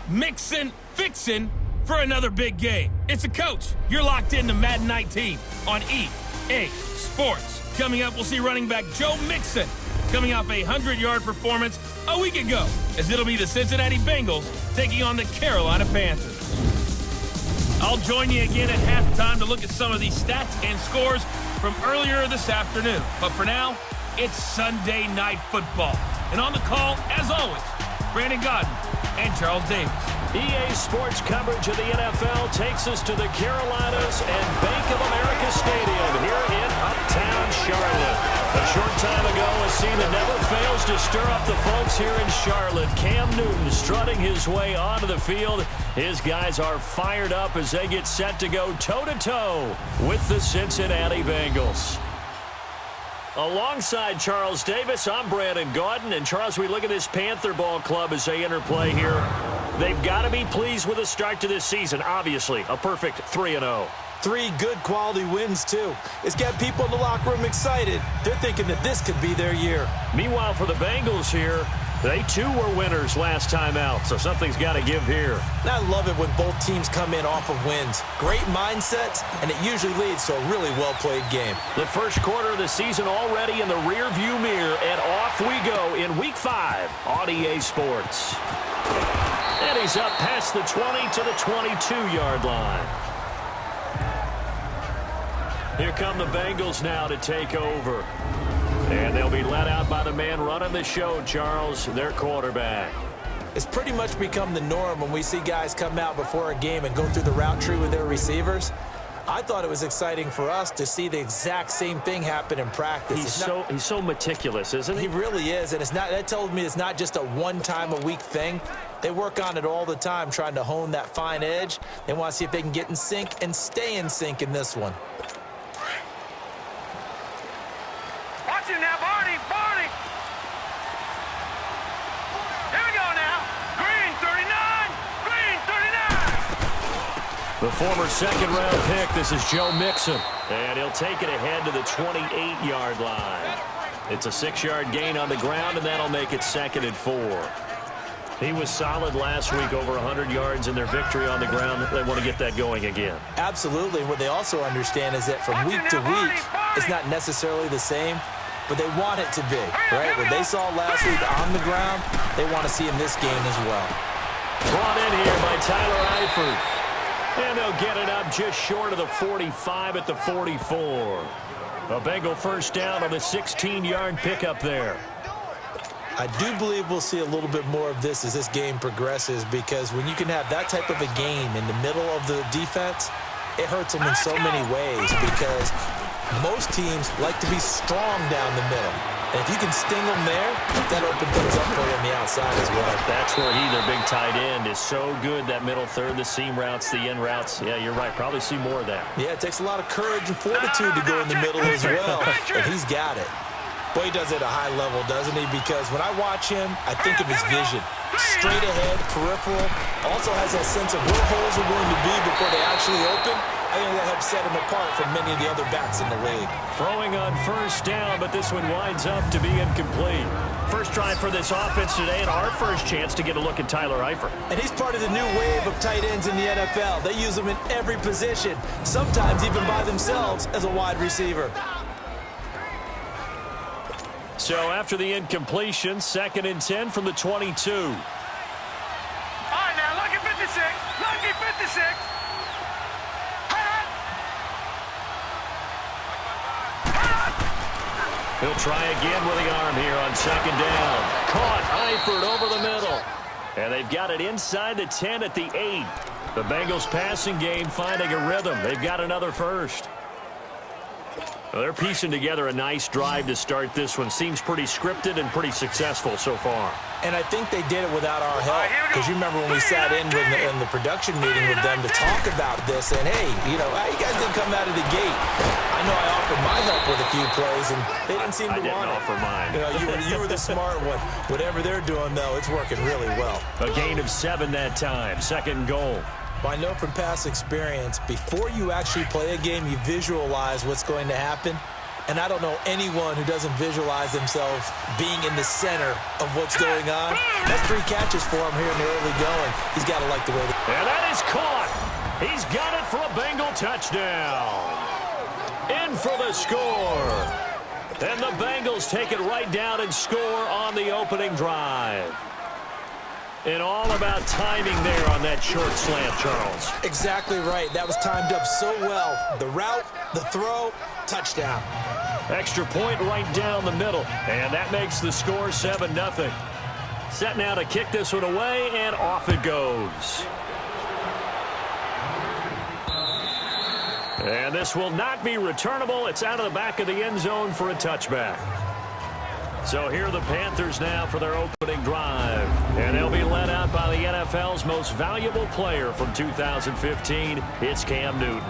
mixin', fixin' for another big game. It's a coach. You're locked into Madden 19 on EA Sports. Coming up, we'll see running back Joe Mixon coming off a 100-yard performance a week ago, as it'll be the Cincinnati Bengals taking on the Carolina Panthers. I'll join you again at halftime to look at some of these stats and scores from earlier this afternoon. But for now, it's Sunday Night Football. And on the call, as always, Brandon Godden and Charles Davis. EA Sports coverage of the NFL takes us to the Carolinas and Bank of America Stadium here in Uptown Charlotte. A short time ago, a scene that never fails to stir up the folks here in Charlotte. Cam Newton strutting his way onto the field. His guys are fired up as they get set to go toe-to-toe with the Cincinnati Bengals. Alongside Charles Davis, I'm Brandon Gaudin. And Charles, we look at this Panther ball club as they enter play here. They've got to be pleased with the start to this season. Obviously, a perfect 3-0. 3 good quality wins, too. It's got people in the locker room excited. They're thinking that this could be their year. Meanwhile, for the Bengals here, they too were winners last time out, so something's got to give here. And I love it when both teams come in off of wins. Great mindsets, and it usually leads to a really well-played game. The first quarter of the season already in the rear-view mirror, and off we go in Week 5 on EA Sports. And he's up past the 20 to the 22-yard line. Here come the Bengals now to take over. And they'll be let out by the man running the show, Charles, their quarterback. It's pretty much become the norm when we see guys come out before a game and go through the route tree with their receivers. I thought it was exciting for us to see the exact same thing happen in practice. He's so meticulous, isn't he? He really is, and that tells me it's not just a one-time-a-week thing. They work on it all the time, trying to hone that fine edge. They want to see if they can get in sync and stay in sync in this one. Watch him now, Barney! Here we go now. Green 39! Green 39! The former second-round pick, this is Joe Mixon. And he'll take it ahead to the 28-yard line. It's a 6-yard gain on the ground, and that'll make it 2nd and 4. He was solid last week, over 100 yards in their victory on the ground. They want to get that going again. Absolutely. What they also understand is that from week to week, it's not necessarily the same, but they want it to be, right? What they saw last week on the ground, they want to see in this game as well. Brought in here by Tyler Eifert. And they'll get it up just short of the 45 at the 44. A Bengal first down on the 16-yard pickup there. I do believe we'll see a little bit more of this as this game progresses, because when you can have that type of a game in the middle of the defense, it hurts them in so many ways, because most teams like to be strong down the middle. And if you can sting them there, that opens things up for you on the outside as well. That's where their big tight end, is so good, that middle third, the seam routes, the in routes. Yeah, you're right. Probably see more of that. Yeah, it takes a lot of courage and fortitude to go in the middle as well, and he's got it. Boy, he does it at a high level, doesn't he? Because when I watch him, I think of his vision. Straight ahead, peripheral. Also has that sense of where holes are going to be before they actually open. I think that helps set him apart from many of the other backs in the league. Throwing on first down, but this one winds up to be incomplete. First drive for this offense today, and our first chance to get a look at Tyler Eifert. And he's part of the new wave of tight ends in the NFL. They use him in every position, sometimes even by themselves as a wide receiver. So after the incompletion, 2nd and 10 from the 22. All right, now, lucky 56. Lucky 56. He'll try again with the arm here on 2nd down. Caught Eifert over the middle. And they've got it inside the 10 at the 8. The Bengals passing game finding a rhythm. They've got another first. Well, they're piecing together a nice drive to start this one. Seems pretty scripted and pretty successful so far. And I think they did it without our help. Because you remember when we sat in the production meeting with them to talk about this. And, hey, you guys didn't come out of the gate. I know I offered my help with a few plays, and they didn't seem to want it. I didn't offer mine. You were the smart one. Whatever they're doing, though, it's working really well. A gain of 7 that time. 2nd goal. I know from past experience, before you actually play a game, you visualize what's going to happen. And I don't know anyone who doesn't visualize themselves being in the center of what's going on. That's 3 catches for him here in the early going. He's got to like the way And that is caught. He's got it for a Bengal touchdown. In for the score. And the Bengals take it right down and score on the opening drive. And all about timing there on that short slant, Charles. Exactly right. That was timed up so well. The route, the throw, touchdown. Extra point right down the middle. And that makes the score 7-0. Set now to kick this one away, and off it goes. And this will not be returnable. It's out of the back of the end zone for a touchback. So here are the Panthers now for their opening drive. And they'll be led out by the NFL's most valuable player from 2015. It's Cam Newton.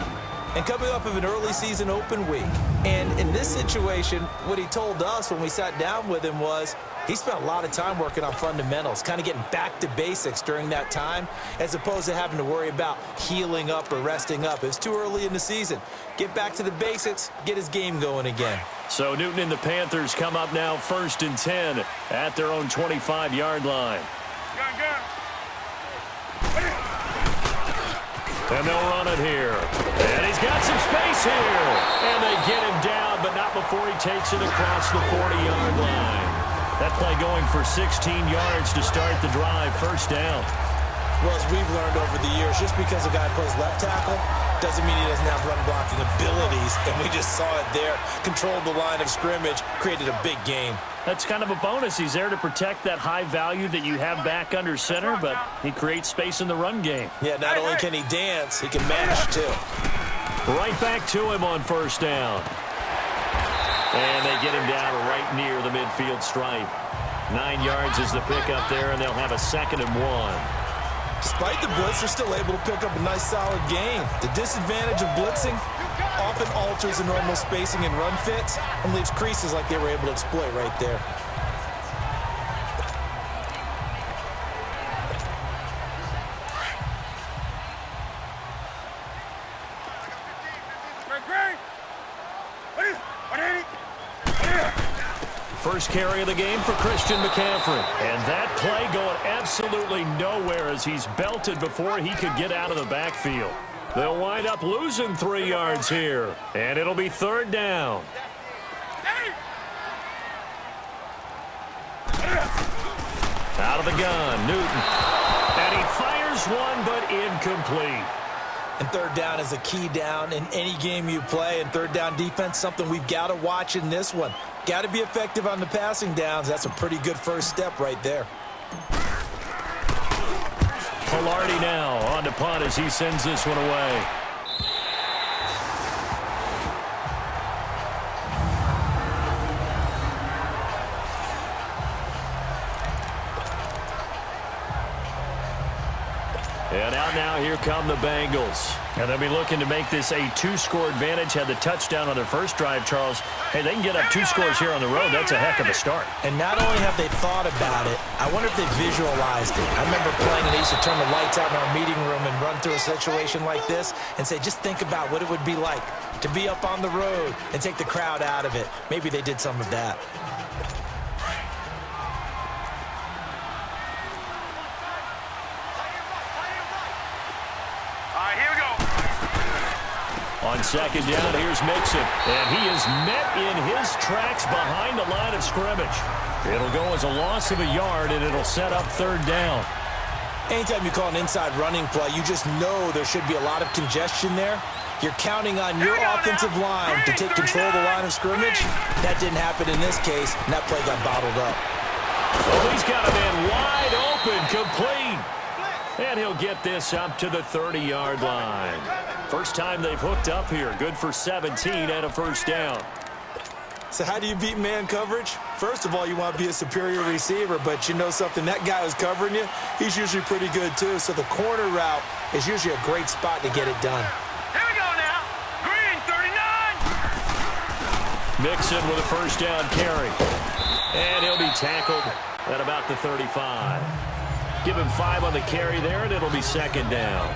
And coming off of an early season open week. And in this situation, what he told us when we sat down with him was he spent a lot of time working on fundamentals, kind of getting back to basics during that time, as opposed to having to worry about healing up or resting up. It's too early in the season. Get back to the basics, get his game going again. So Newton and the Panthers come up now 1st and 10 at their own 25-yard line. And they'll run it here. And he's got some space here. And they get him down, but not before he takes it across the 40-yard line. That play going for 16 yards to start the drive. First down. Well, as we've learned over the years, just because a guy plays left tackle doesn't mean he doesn't have run blocking abilities. And we just saw it there. Controlled the line of scrimmage, created a big gain. That's kind of a bonus. He's there to protect that high value that you have back under center, but he creates space in the run game. Yeah, not only can he dance, he can mash too. Right back to him on first down. And they get him down right near the midfield stripe. 9 yards is the pickup there, and they'll have a 2nd and 1. Despite the blitz, they're still able to pick up a nice, solid gain. The disadvantage of blitzing often alters the normal spacing and run fits and leaves creases like they were able to exploit right there. First carry of the game for Christian McCaffrey. And that play going absolutely nowhere as he's belted before he could get out of the backfield. They'll wind up losing 3 yards here. And it'll be 3rd down. Out of the gun, Newton. And he fires one, but incomplete. And 3rd down is a key down in any game you play. And 3rd down defense, something we've got to watch in this one. Got to be effective on the passing downs. That's a pretty good first step right there. Pilardi now on to punt as he sends this one away. And out now, here come the Bengals. And they'll be looking to make this a 2-score advantage. Had the touchdown on their first drive, Charles. Hey, they can get up 2 scores here on the road. That's a heck of a start. And not only have they thought about it, I wonder if they visualized it. I remember playing and they used to turn the lights out in our meeting room and run through a situation like this and say, just think about what it would be like to be up on the road and take the crowd out of it. Maybe they did some of that. On 2nd down, here's Mixon. And he is met in his tracks behind the line of scrimmage. It'll go as a loss of a yard, and it'll set up 3rd down. Anytime you call an inside running play, you just know there should be a lot of congestion there. You're counting on your offensive line to take control of the line of scrimmage. That didn't happen in this case, and that play got bottled up. Oh, he's got a man wide open, complete. And he'll get this up to the 30-yard line. First time they've hooked up here. Good for 17 and a first down. So how do you beat man coverage? First of all, you want to be a superior receiver, but you know something, that guy who's covering you, he's usually pretty good too. So the corner route is usually a great spot to get it done. Here we go now. Green, 39. Mixon with a first down carry. And he'll be tackled at about the 35. Give him 5 on the carry there, and it'll be 2nd down.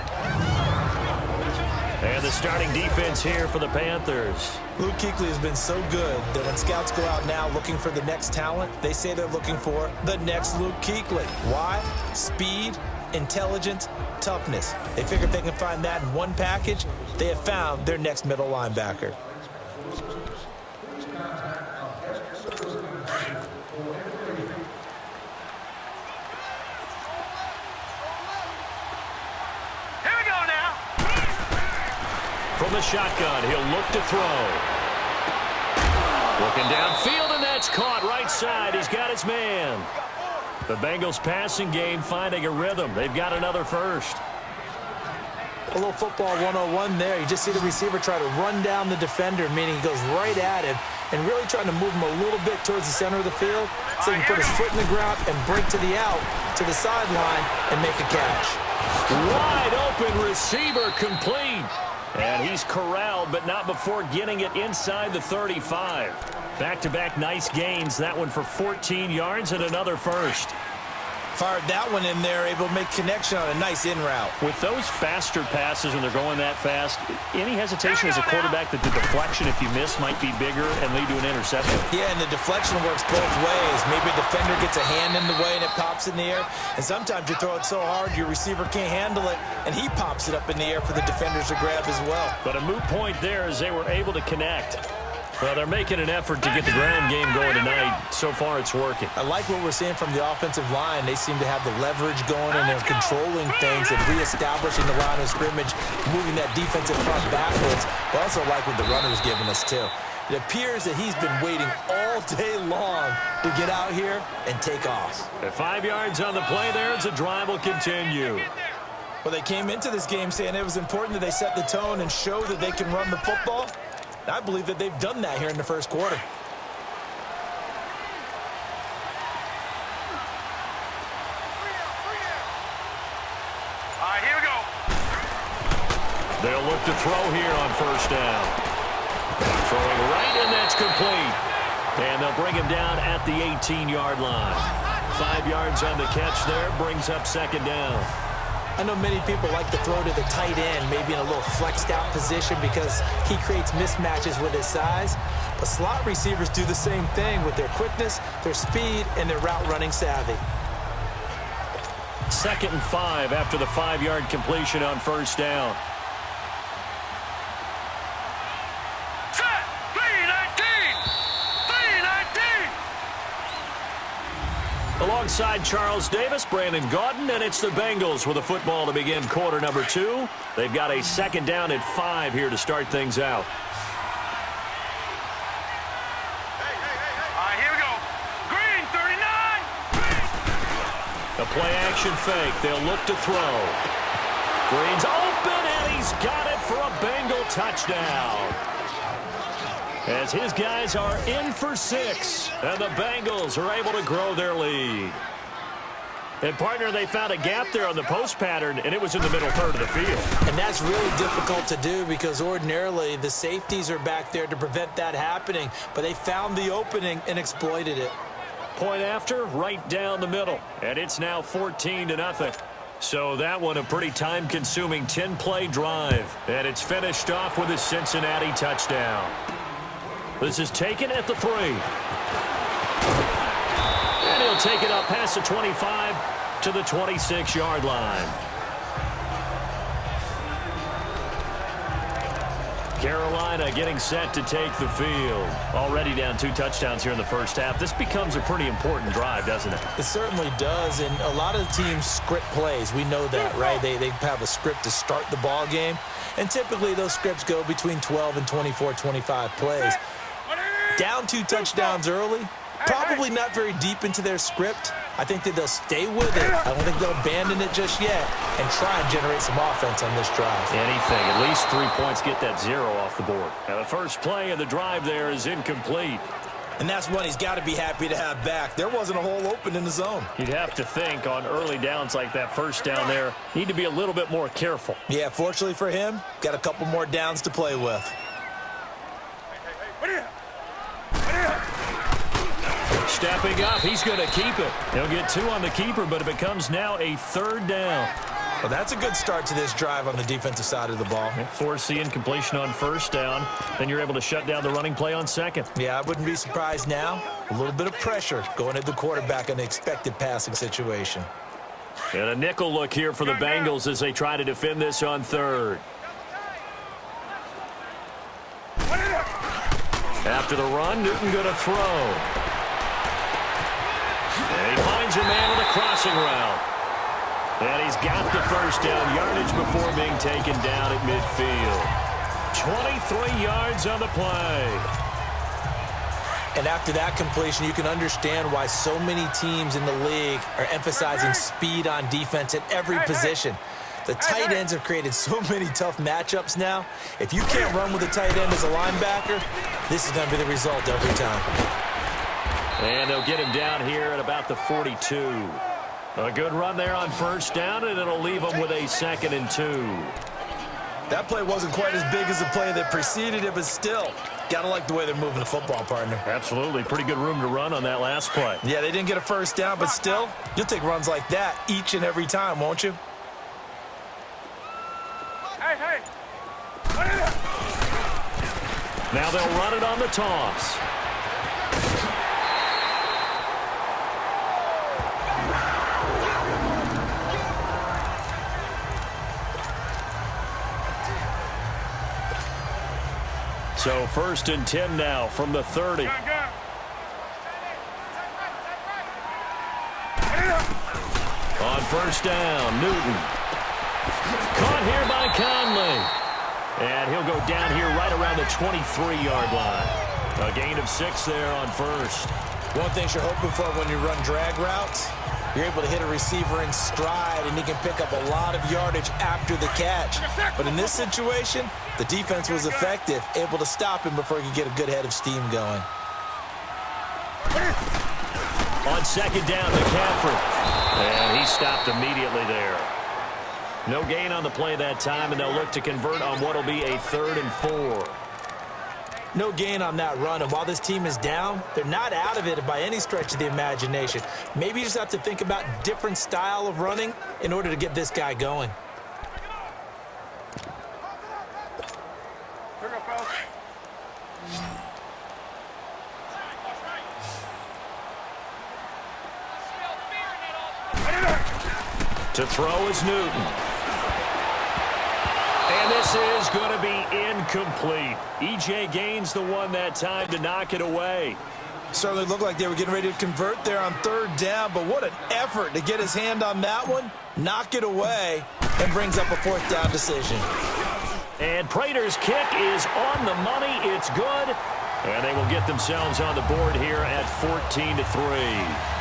And the starting defense here for the Panthers. Luke Kuechly has been so good that when scouts go out now looking for the next talent, they say they're looking for the next Luke Kuechly. Why? Speed, intelligence, toughness. They figure if they can find that in one package, they have found their next middle linebacker. From the shotgun, he'll look to throw. Looking downfield, and that's caught right side. He's got his man. The Bengals passing game finding a rhythm. They've got another first. A little football 101 there. You just see the receiver try to run down the defender, meaning he goes right at him and really trying to move him a little bit towards the center of the field so he can put his foot in the ground and break to the out, to the sideline, and make a catch. Wide open receiver complete. And he's corralled, but not before getting it inside the 35. Back-to-back nice gains. That one for 14 yards and another first. Fired that one in there, able to make connection on a nice in route. With those faster passes when they're going that fast, any hesitation as a quarterback that the deflection, if you miss, might be bigger and lead to an interception? Yeah, and the deflection works both ways. Maybe a defender gets a hand in the way and it pops in the air. And sometimes you throw it so hard your receiver can't handle it, and he pops it up in the air for the defenders to grab as well. But a moot point there as they were able to connect. Well, they're making an effort to get the ground game going tonight. So far, it's working. I like what we're seeing from the offensive line. They seem to have the leverage going, and they're controlling things and reestablishing the line of scrimmage, moving that defensive front backwards. But I also like what the runner's giving us, too. It appears that he's been waiting all day long to get out here and take off. At 5 yards on the play there, as the drive will continue. Well, they came into this game saying it was important that they set the tone and show that they can run the football. I believe that they've done that here in the first quarter. All right, here we go. They'll look to throw here on first down. Throwing right, and that's complete. And they'll bring him down at the 18-yard line. 5 yards on the catch there, brings up second down. I know many people like to throw to the tight end, maybe in a little flexed out position because he creates mismatches with his size. But slot receivers do the same thing with their quickness, their speed, and their route running savvy. 2nd and 5 after the 5-yard completion on first down. Set! 3-19! 3-19! Alongside Charles Davis, Brandon Gaudin, and it's the Bengals with the football to begin quarter number 2. They've got a second down at 5 here to start things out. All right, here we go. Green, 39! A play-action fake. They'll look to throw. Green's open, and he's got it for a Bengal touchdown. As his guys are in for 6, and the Bengals are able to grow their lead. And, partner, they found a gap there on the post pattern, and it was in the middle third of the field. And that's really difficult to do because ordinarily the safeties are back there to prevent that happening. But they found the opening and exploited it. Point after, right down the middle. And it's now 14-0. So that one a pretty time-consuming 10-play drive. And it's finished off with a Cincinnati touchdown. This is taken at the 3. And he'll take it up past the 25 to the 26-yard line. Carolina getting set to take the field. Already down 2 touchdowns here in the first half. This becomes a pretty important drive, doesn't it? It certainly does, and a lot of teams script plays. We know that, right? They have a script to start the ball game, and typically those scripts go between 12 and 24, 25 plays. Down 2 touchdowns early, probably not very deep into their script. I think that they'll stay with it. I don't think they'll abandon it just yet and try and generate some offense on this drive. Anything. At least 3 points, get that 0 off the board. Now the first play of the drive there is incomplete. And that's one he's got to be happy to have back. There wasn't a hole open in the zone. You'd have to think on early downs like that first down there, need to be a little bit more careful. Yeah, fortunately for him, got a couple more downs to play with. Stepping up, he's going to keep it. He'll get 2 on the keeper, but it becomes now a 3rd down. Well, that's a good start to this drive on the defensive side of the ball. Forcing incompletion on first down. Then you're able to shut down the running play on second. Yeah, I wouldn't be surprised now. A little bit of pressure going at the quarterback in an expected passing situation. And a nickel look here for the Bengals as they try to defend this on third. After the run, Newton going to throw. And he finds a man with a crossing route. And he's got the first down, yardage before being taken down at midfield. 23 yards on the play. And after that completion, you can understand why so many teams in the league are emphasizing speed on defense at every position. The tight ends have created so many tough matchups now. If you can't run with a tight end as a linebacker, this is going to be the result every time. And they'll get him down here at about the 42. A good run there on first down, and it'll leave them with a 2nd and 2. That play wasn't quite as big as the play that preceded it, but still, gotta like the way they're moving the football, partner. Absolutely. Pretty good room to run on that last play. Yeah, they didn't get a first down, but still, you'll take runs like that each and every time, won't you? Hey. Now they'll run it on the toss. So 1st and 10 now from the 30. On first down, Newton. Caught here by Conley. And he'll go down here right around the 23-yard line. A gain of 6 there on first. One thing you're hoping for when you run drag routes, you're able to hit a receiver in stride, and he can pick up a lot of yardage after the catch. But in this situation, the defense was effective, able to stop him before he could get a good head of steam going. On 2nd down, McCaffrey. And he stopped immediately there. No gain on the play that time, and they'll look to convert on what will be a 3rd and 4. No gain on that run, and while this team is down, they're not out of it by any stretch of the imagination. Maybe you just have to think about different style of running in order to get this guy going. To throw is Newton. And this is going to be incomplete. E.J. Gaines the one that time to knock it away. Certainly looked like they were getting ready to convert there on 3rd down, but what an effort to get his hand on that one, knock it away, and brings up a 4th down decision. And Prater's kick is on the money. It's good. And they will get themselves on the board here at 14-3.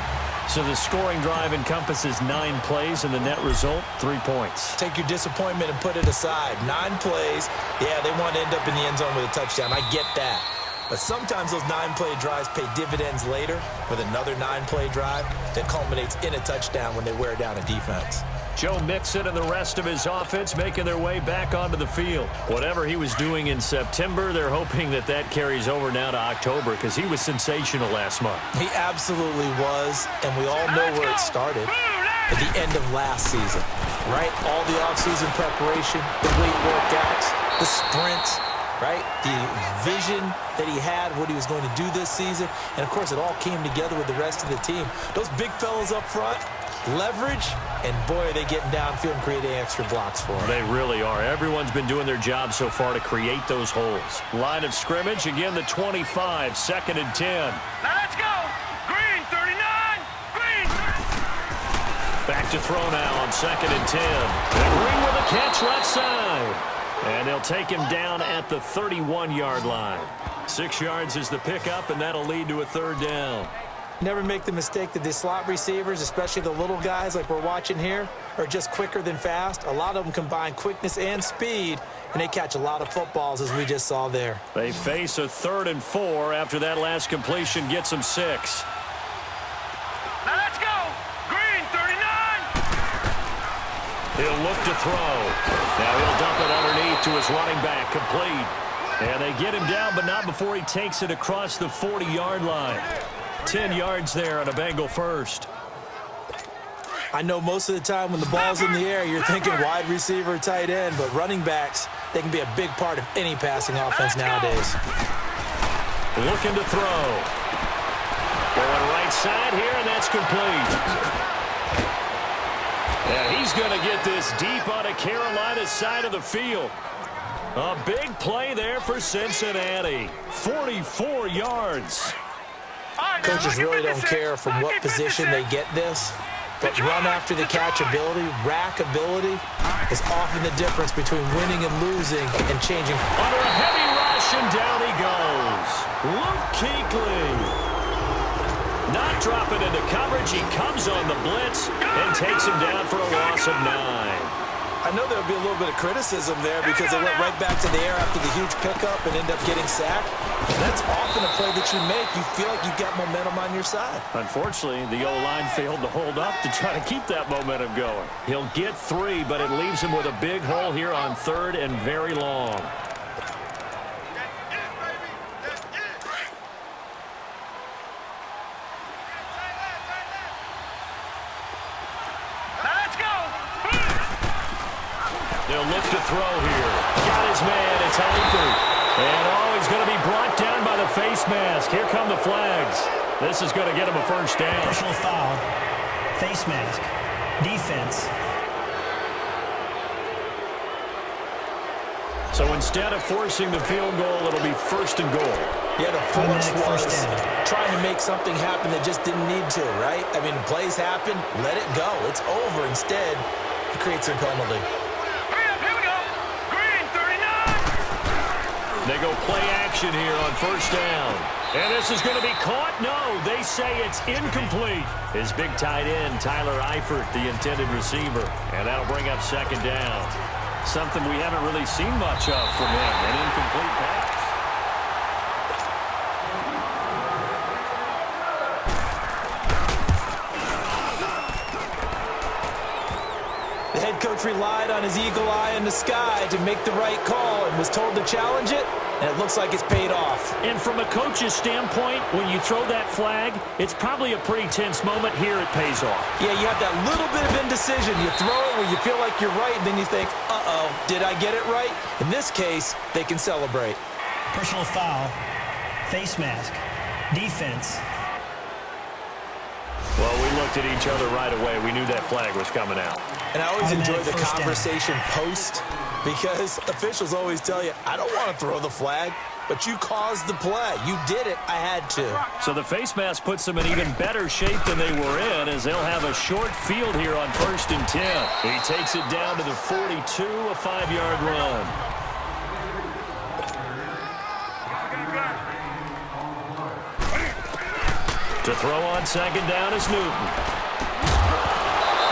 So the scoring drive encompasses 9 plays, and the net result, 3 points. Take your disappointment and put it aside. 9 plays. Yeah, they want to end up in the end zone with a touchdown. I get that. But sometimes those 9-play drives pay dividends later with another 9-play drive that culminates in a touchdown when they wear down a defense. Joe Mixon and the rest of his offense making their way back onto the field. Whatever he was doing in September, they're hoping that that carries over now to October because he was sensational last month. He absolutely was, and we all know where it started at the end of last season, right? All the offseason preparation, the weight workouts, the sprints, right? The vision that he had, what he was going to do this season, and, of course, it all came together with the rest of the team. Those big fellas up front, leverage, and boy, are they getting downfield and creating extra blocks for him. They really are. Everyone's been doing their job so far to create those holes. Line of scrimmage, again, the 25, 2nd and 10. Now let's go. Green, 39. Green. Back to throw now on 2nd and 10. And Green with a catch left side. And they'll take him down at the 31-yard line. 6 yards is the pickup, and that'll lead to a 3rd down. Never make the mistake that the slot receivers, especially the little guys like we're watching here, are just quicker than fast. A lot of them combine quickness and speed, and they catch a lot of footballs, as we just saw there. They face a 3rd and 4 after that last completion gets them 6. Now let's go. Green, 39. He'll look to throw. Now he'll dump it underneath to his running back, complete. And they get him down, but not before he takes it across the 40-yard line. 10 yards there on a Bengal first. I know most of the time when the ball's in the air, you're thinking wide receiver, tight end, but running backs, they can be a big part of any passing offense nowadays. Looking to throw. Going right side here, and that's complete. And he's going to get this deep onto Carolina's side of the field. A big play there for Cincinnati. 44 yards. Coaches really don't care from what position they get this, but run after the catch ability, rack ability, is often the difference between winning and losing and changing. Under a heavy rush, and down he goes. Luke Kuechly. Not dropping into coverage. He comes on the blitz and takes him down for a loss of 9. I know there'll be a little bit of criticism there because they went right back to the air after the huge pickup and end up getting sacked. That's often a play that you make. You feel like you've got momentum on your side. Unfortunately, the O-line failed to hold up to try to keep that momentum going. He'll get 3, but it leaves him with a big hole here on 3rd and very long. They'll look to throw here. Got his man. It's Eifert. And he's going to be brought down by the face mask. Here come the flags. This is going to get him a first down. Personal foul. Face mask. Defense. So instead of forcing the field goal, it'll be 1st and goal. Yeah, the force was trying to make something happen that just didn't need to, right? I mean, plays happen, let it go. It's over. Instead, it creates a penalty. They go play action here on 1st down. And this is going to be caught. No, they say it's incomplete. His big tight end, Tyler Eifert, the intended receiver. And that'll bring up 2nd down. Something we haven't really seen much of from him, an incomplete pass. The head coach relied on his eagle eye in the sky to make the right call and was told to challenge it, and it looks like it's paid off. And from a coach's standpoint, when you throw that flag, it's probably a pretty tense moment. Here it pays off. Yeah, you have that little bit of indecision. You throw it where you feel like you're right, and then you think, uh-oh, did I get it right? In this case, they can celebrate. Personal foul. Face mask. Defense. Well, we looked at each other right away. We knew that flag was coming out. And I always enjoy the conversation post because officials always tell you, I don't want to throw the flag, but you caused the play. You did it. I had to. So the face mask puts them in even better shape than they were in as they'll have a short field here on 1st and 10. He takes it down to the 42, a 5-yard run. To throw on 2nd down is Newton.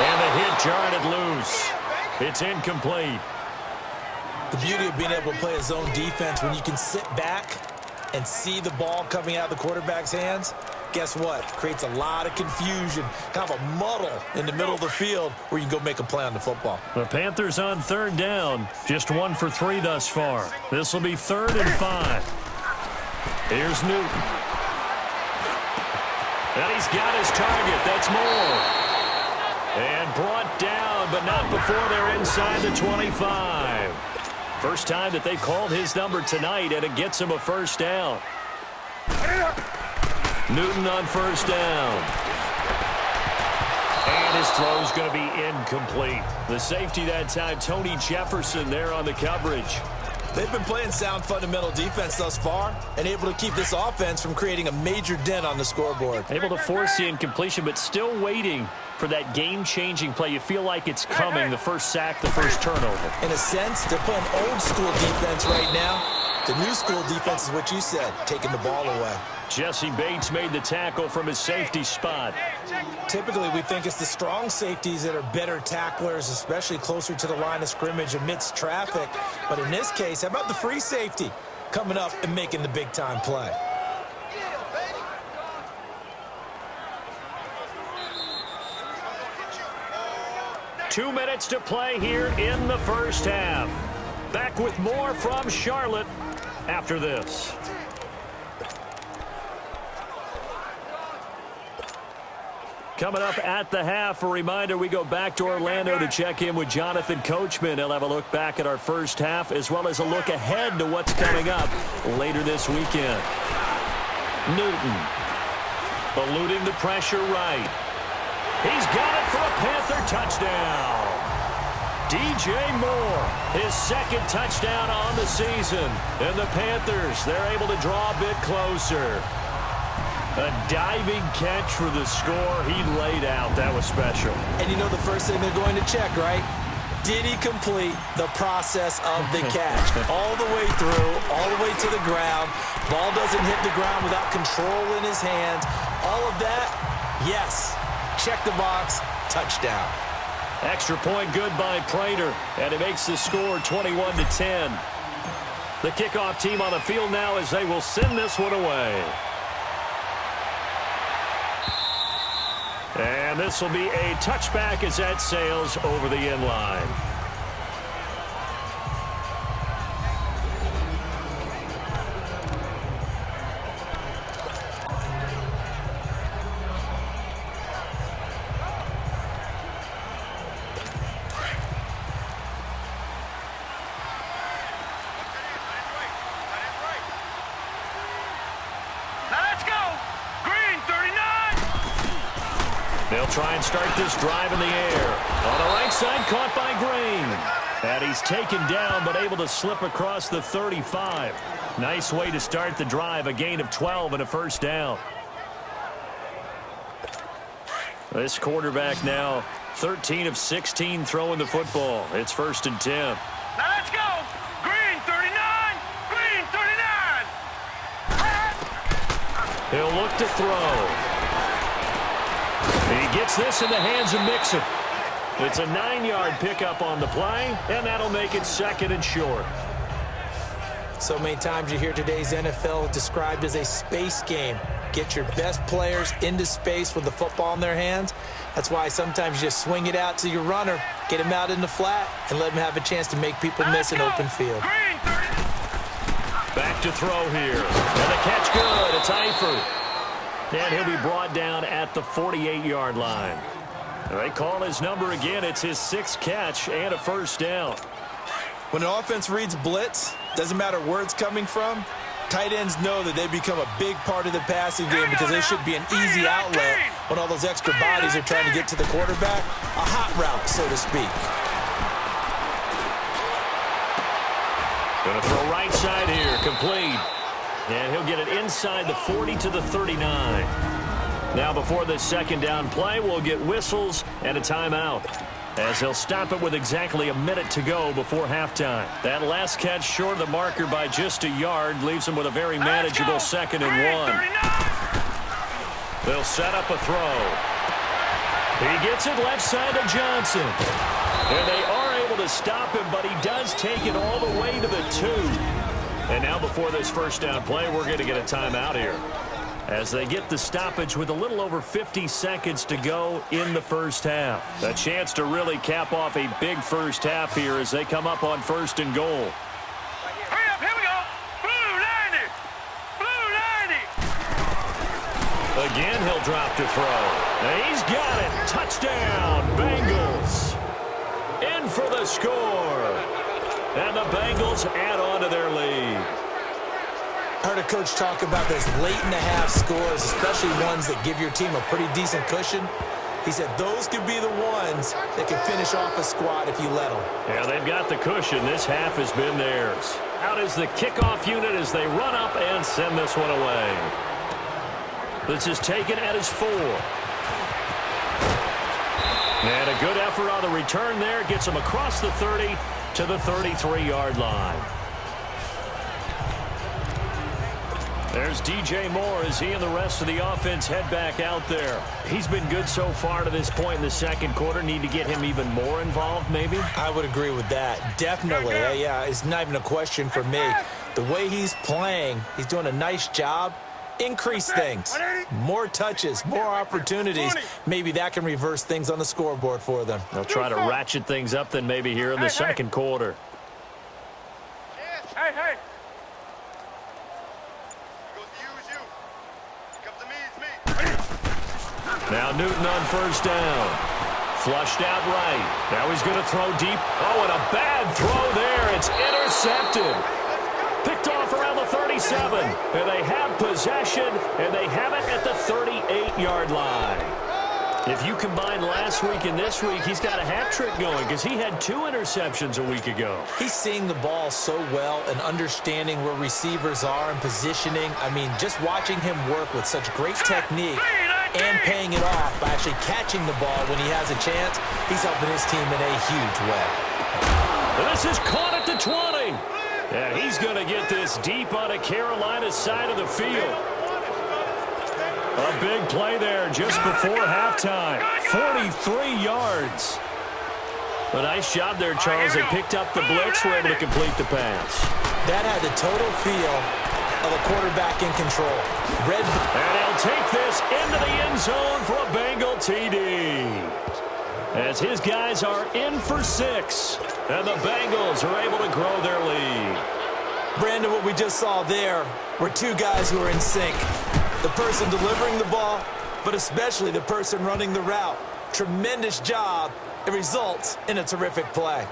And the hit jarred it loose. It's incomplete. The beauty of being able to play a zone defense when you can sit back and see the ball coming out of the quarterback's hands, guess what? Creates a lot of confusion, kind of a muddle in the middle of the field where you can go make a play on the football. The Panthers on 3rd down. Just 1 for 3 thus far. This will be 3rd and 5. Here's Newton. And he's got his target. That's Moore. And brought down, but not before they're inside the 25. First time that they called his number tonight, and it gets him a 1st down. Newton on 1st down. And his throw's going to be incomplete. The safety that time, Tony Jefferson, there on the coverage. They've been playing sound fundamental defense thus far and able to keep this offense from creating a major dent on the scoreboard. Able to force the incompletion, but still waiting for that game-changing play. You feel like it's coming, the first sack, the first turnover. In a sense, they're playing old school defense right now. The new school defense is what you said, taking the ball away. Jesse Bates made the tackle from his safety spot. Typically, we think it's the strong safeties that are better tacklers, especially closer to the line of scrimmage amidst traffic. But in this case, how about the free safety coming up and making the big-time play? Two minutes to play here in the first half. Back with more from Charlotte after this. Coming up at the half, a reminder, we go back to Orlando to check in with Jonathan Coachman. He'll have a look back at our first half as well as a look ahead to what's coming up later this weekend. Newton eluding the pressure right. He's got it for a Panther touchdown. DJ Moore, his second touchdown on the season. And the Panthers, they're able to draw a bit closer. A diving catch for the score. He laid out. That was special. And you know the first thing they're going to check, right? Did he complete the process of the catch? All the way through, all the way to the ground. Ball doesn't hit the ground without control in his hands. All of that, yes. Check the box, touchdown. Extra point good by Prater, and it makes the score 21-10. The kickoff team on the field now as they will send this one away. And this will be a touchback as that sails over the end line. They'll try and start this drive in the air. On the right side, caught by Green. And he's taken down, but able to slip across the 35. Nice way to start the drive, a gain of 12 and a first down. This quarterback now 13 of 16 throwing the football. It's 1st and 10. Now let's go. Green 39. Green 39. He'll look to throw. He gets this in the hands of Mixon. It's a 9-yard pickup on the play, and that'll make it 2nd and short. So many times you hear today's NFL described as a space game. Get your best players into space with the football in their hands. That's why sometimes you just swing it out to your runner, get him out in the flat, and let him have a chance to make people miss an open field. Back to throw here. And the catch good. It's Eifert. And he'll be brought down at the 48-yard line. They call his number again. It's his 6th catch and a first down. When an offense reads blitz, doesn't matter where it's coming from, tight ends know that they become a big part of the passing game because they should be an easy outlet when all those extra bodies are trying to get to the quarterback. A hot route, so to speak. Going to throw right side here. Complete. And he'll get it inside the 40 to the 39. Now before this second down play, we'll get whistles and a timeout, as he'll stop it with exactly a minute to go before halftime. That last catch short of the marker by just a yard leaves him with a very manageable 2nd and 1. They'll set up a throw. He gets it left side to Johnson. And they are able to stop him, but he does take it all the way to the 2. And now before this first down play, we're going to get a timeout here, as they get the stoppage with a little over 50 seconds to go in the first half. A chance to really cap off a big first half here as they come up on 1st and goal. Hurry up, here we go. Blue 90. Blue 90. Again, he'll drop to throw. And he's got it. Touchdown, Bengals. In for the score. And the Bengals add on to their lead. I heard a coach talk about those late-in-the-half scores, especially ones that give your team a pretty decent cushion. He said those could be the ones that can finish off a squad if you let them. Yeah, they've got the cushion. This half has been theirs. Out is the kickoff unit as they run up and send this one away. This is taken at his 4. And a good effort on the return there. Gets him across the 30 to the 33-yard line. There's DJ Moore as he and the rest of the offense head back out there. He's been good so far to this point in the second quarter. Need to get him even more involved, maybe? I would agree with that. Definitely. Yeah, it's not even a question for me. The way he's playing, he's doing a nice job. Increase things. More touches, more opportunities. Maybe that can reverse things on the scoreboard for them. They'll try to ratchet things up then maybe here in the second quarter. Hey. Now Now Newton on first down. Flushed out right. Now he's going to throw deep. Oh, and a bad throw there. It's intercepted. Picked off around the 37. And they have possession, and they have it at the 38-yard line. If you combine last week and this week, he's got a hat trick going because he had 2 interceptions a week ago. He's seeing the ball so well and understanding where receivers are and positioning. I mean, just watching him work with such great technique and paying it off by actually catching the ball when he has a chance, he's helping his team in a huge way. This is caught at the 20. And he's going to get this deep on a Carolina side of the field. A big play there just before halftime. 43 yards. A nice job there, Charles. They picked up the blitz, were able to complete the pass. That had the total feel of a quarterback in control. And he'll take this into the end zone for a Bengal TD. As his guys are in for 6. And the Bengals are able to grow their lead. Brandon, what we just saw there were 2 guys who are in sync. The person delivering the ball, but especially the person running the route. Tremendous job. It results in a terrific play.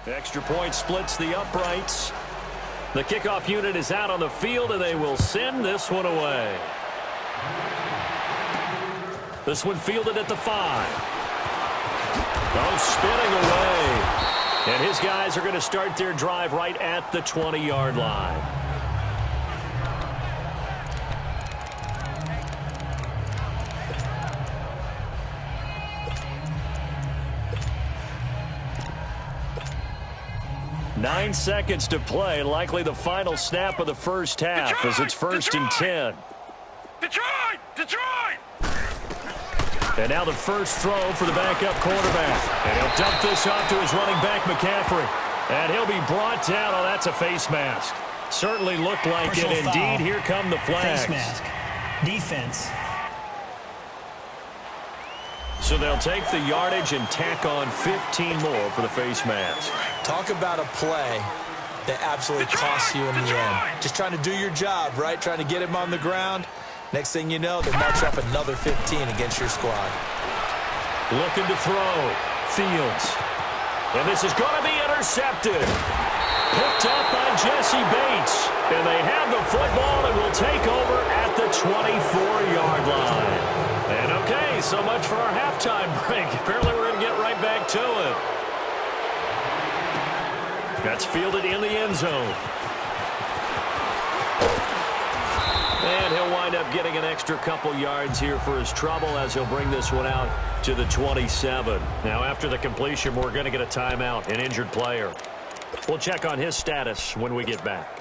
Extra point splits the uprights. The kickoff unit is out on the field, and they will send this one away. This one fielded at the 5. Oh, spinning away. And his guys are going to start their drive right at the 20-yard line. Nine seconds to play. Likely the final snap of the first half as it's 1st and 10. Detroit! Detroit! And now the first throw for the backup quarterback. And he'll dump this off to his running back, McCaffrey. And he'll be brought down. Oh, that's a face mask. Certainly looked like Personal it. Indeed, foul. Here come the flags. Face mask. Defense. So they'll take the yardage and tack on 15 more for the face mask. Talk about a play that absolutely costs you in the end. Just trying to do your job, right? Trying to get him on the ground. Next thing you know, they march up another 15 against your squad. Looking to throw. Fields. And this is going to be intercepted. Picked up by Jesse Bates. And they have the football and will take over at the 24-yard line. And okay, so much for our halftime break. Apparently we're going to get right back to it. That's fielded in the end zone. And he'll wind up getting an extra couple yards here for his trouble as he'll bring this one out to the 27. Now, after the completion, we're going to get a timeout, an injured player. We'll check on his status when we get back.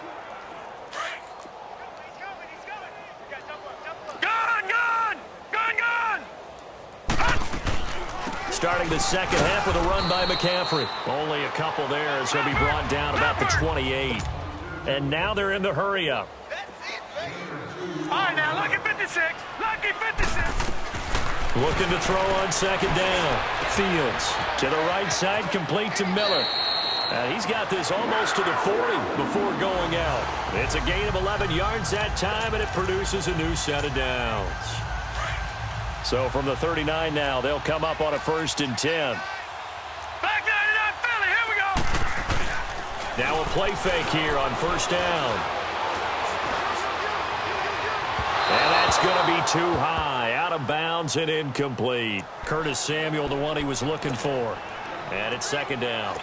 Starting the second half with a run by McCaffrey. Only a couple there as he'll be brought down about the 28. And now they're in the hurry-up. All right, now, lucky 56. Lucky 56. Looking to throw on second down. Fields to the right side, complete to Miller. He's got this almost to the 40 before going out. It's a gain of 11 yards that time, and it produces a new set of downs. So from the 39 now, they'll come up on a 1st and 10. Back 99 Philly, here we go. Now a play fake here on 1st down. And that's going to be too high, out of bounds and incomplete. Curtis Samuel, the one he was looking for. And it's 2nd down.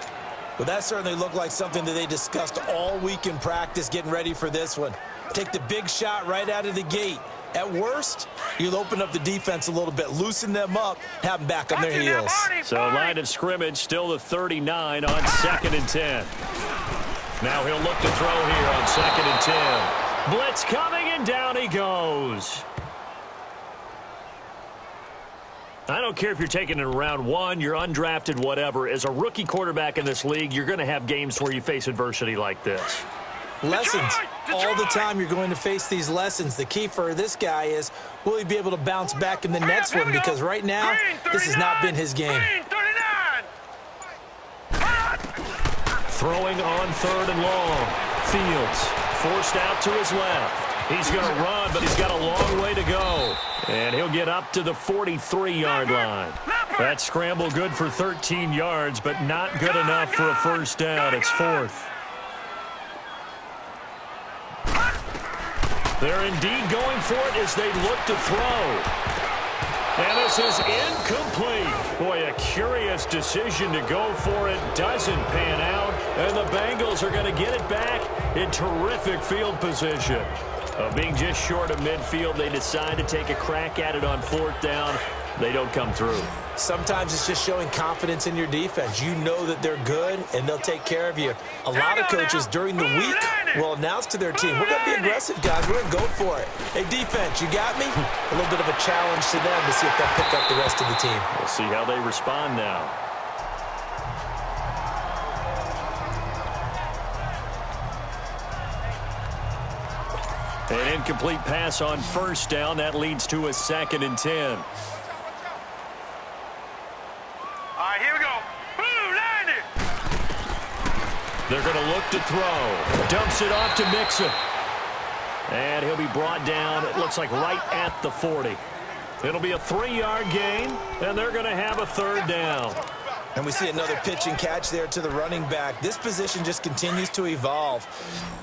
Well, that certainly looked like something that they discussed all week in practice getting ready for this one. Take the big shot right out of the gate. At worst, you'll open up the defense a little bit, loosen them up, have them back on their heels. So line of scrimmage, still the 39 on 2nd and 10. Now he'll look to throw here on 2nd and 10. Blitz coming, and down he goes. I don't care if you're taking it in round 1, you're undrafted, whatever. As a rookie quarterback in this league, you're going to have games where you face adversity like this. Lessons. All the time you're going to face these lessons. The key for this guy is, will he be able to bounce back in the next one? Because right now, this has not been his game. Throwing on 3rd and long. Fields forced out to his left. He's going to run, but he's got a long way to go. And he'll get up to the 43-yard line. That scramble good for 13 yards, but not good enough for a first down. It's 4th. They're indeed going for it as they look to throw. And this is incomplete. Boy, a curious decision to go for it. Doesn't pan out. And the Bengals are going to get it back in terrific field position. Being just short of midfield, they decide to take a crack at it on 4th down. They don't come through. Sometimes it's just showing confidence in your defense. You know that they're good, and they'll take care of you. A lot of coaches during the week will announce to their team, we're going to be aggressive, guys. We're going to go for it. Hey, defense, you got me? A little bit of a challenge to them to see if they'll pick up the rest of the team. We'll see how they respond now. An incomplete pass on 1st down. That leads to a 2nd and 10. All right, here we go. Boom, 90. They're going to look to throw. Dumps it off to Mixon. And he'll be brought down, it looks like right at the 40. It'll be a 3-yard gain, and they're going to have a 3rd down. And we see another pitch and catch there to the running back. This position just continues to evolve.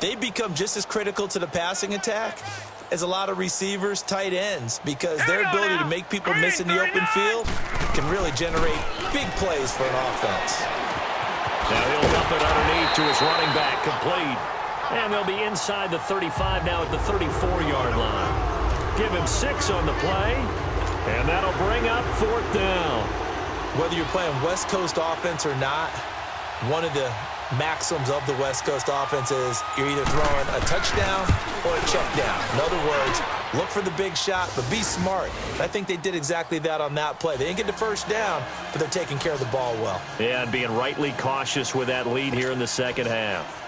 They become just as critical to the passing attack as a lot of receivers, tight ends, because their ability to make people miss in the open field can really generate big plays for an offense. Now he'll dump it underneath to his running back, complete. And they'll be inside the 35 now at the 34-yard line. Give him 6 on the play, and that'll bring up 4th down. Whether you're playing West Coast offense or not, one of the maxims of the West Coast offense is you're either throwing a touchdown or a check down. In other words, look for the big shot, but be smart. I think they did exactly that on that play. They didn't get the first down, but they're taking care of the ball well. Yeah, and being rightly cautious with that lead here in the second half.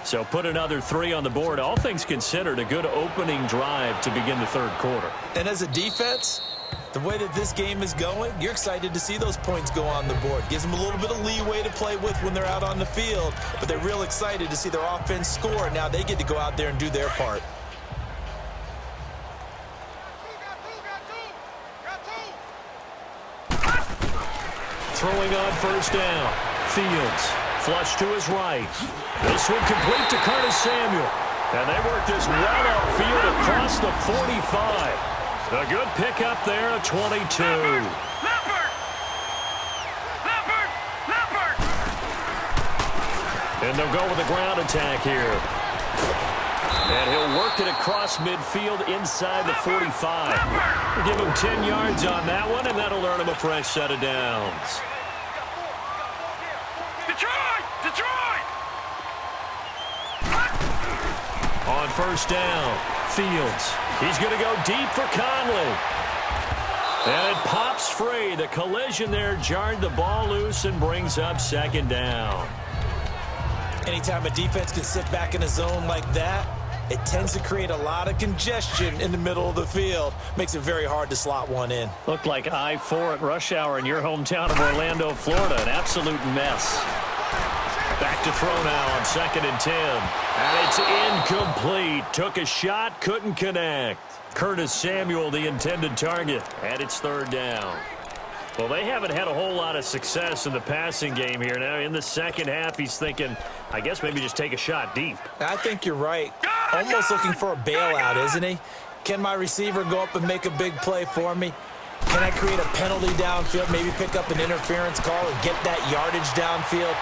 So put another 3 on the board. All things considered, a good opening drive to begin the 3rd quarter. And as a defense, the way that this game is going, you're excited to see those points go on the board. Gives them a little bit of leeway to play with when they're out on the field, but they're real excited to see their offense score. Now they get to go out there and do their part. Throwing on 1st down. Fields, flush to his right. This one complete to Curtis Samuel. And they work this well upfield across the 45. A good pickup there at 22. Leopard! And they'll go with a ground attack here. And he'll work it across midfield inside the 45. Give him 10 yards on that one, and that'll earn him a fresh set of downs. Detroit! On 1st down, Fields. He's going to go deep for Conley. And it pops free. The collision there jarred the ball loose and brings up 2nd down. Anytime a defense can sit back in a zone like that, it tends to create a lot of congestion in the middle of the field. Makes it very hard to slot one in. Looked like I-4 at rush hour in your hometown of Orlando, Florida. An absolute mess. Back to throw now on 2nd and 10. And it's incomplete. Took a shot, couldn't connect. Curtis Samuel, the intended target. And it's 3rd down. Well, they haven't had a whole lot of success in the passing game here. Now, in the second half, he's thinking, I guess maybe just take a shot deep. I think you're right. Almost looking for a bailout, isn't he? Can my receiver go up and make a big play for me? Can I create a penalty downfield, maybe pick up an interference call and get that yardage downfield?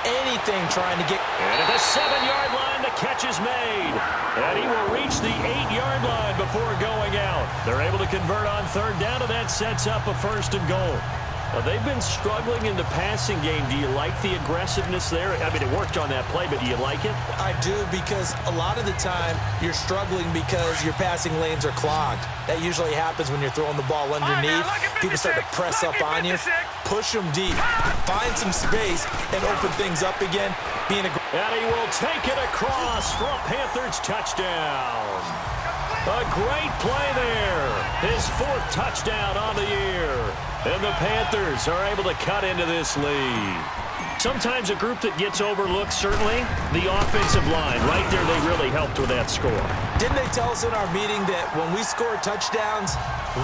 Anything trying to get... And at the 7-yard line, the catch is made. And he will reach the 8-yard line before going out. They're able to convert on 3rd down, and that sets up a 1st and goal. Well, they've been struggling in the passing game. Do you like the aggressiveness there? I mean, it worked on that play, but do you like it? I do, because a lot of the time you're struggling because your passing lanes are clogged. That usually happens when you're throwing the ball underneath. People start to press up on you. Push them deep. Find some space and open things up again. And he will take it across for a Panthers touchdown. A great play there. His 4th touchdown on the year. And the Panthers are able to cut into this lead. Sometimes a group that gets overlooked, certainly, the offensive line. Right there, they really helped with that score. Didn't they tell us in our meeting that when we score touchdowns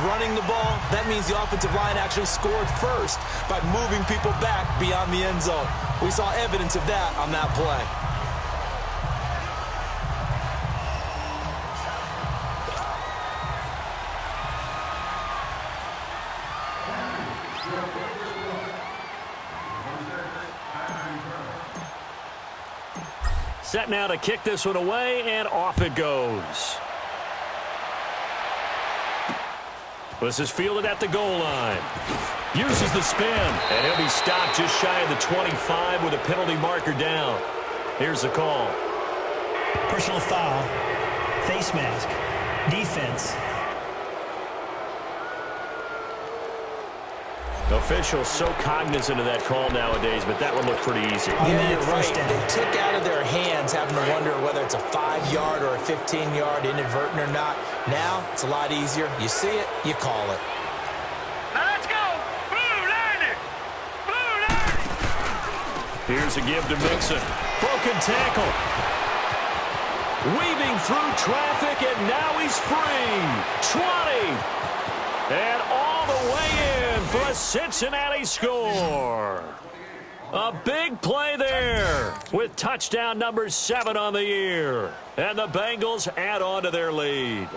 running the ball, that means the offensive line actually scored first by moving people back beyond the end zone? We saw evidence of that on that play. Set now to kick this one away, and off it goes. This is fielded at the goal line. Uses the spin, and he'll be stopped just shy of the 25 with a penalty marker down. Here's the call. Personal foul. Face mask. Defense. Officials so cognizant of that call nowadays, but that one looked pretty easy. Yeah, you're right. They took out of their hands having to wonder whether it's a 5-yard or a 15-yard inadvertent or not. Now, it's a lot easier. You see it, you call it. Now let's go. Blue line it. Blue line. Here's a give to Mixon. Broken tackle. Weaving through traffic, and now he's free. 20. And all the way in for a Cincinnati score. A big play there with touchdown number 7 on the year. And the Bengals add on to their lead.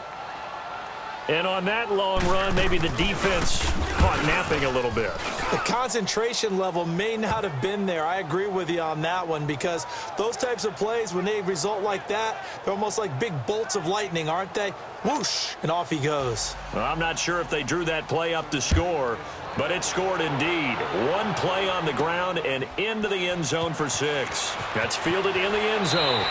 And on that long run, maybe the defense caught napping a little bit. The concentration level may not have been there. I agree with you on that one, because those types of plays, when they result like that, they're almost like big bolts of lightning, aren't they? Whoosh, and off he goes. Well, I'm not sure if they drew that play up to score, but it scored indeed. One play on the ground and into the end zone for 6. That's fielded in the end zone.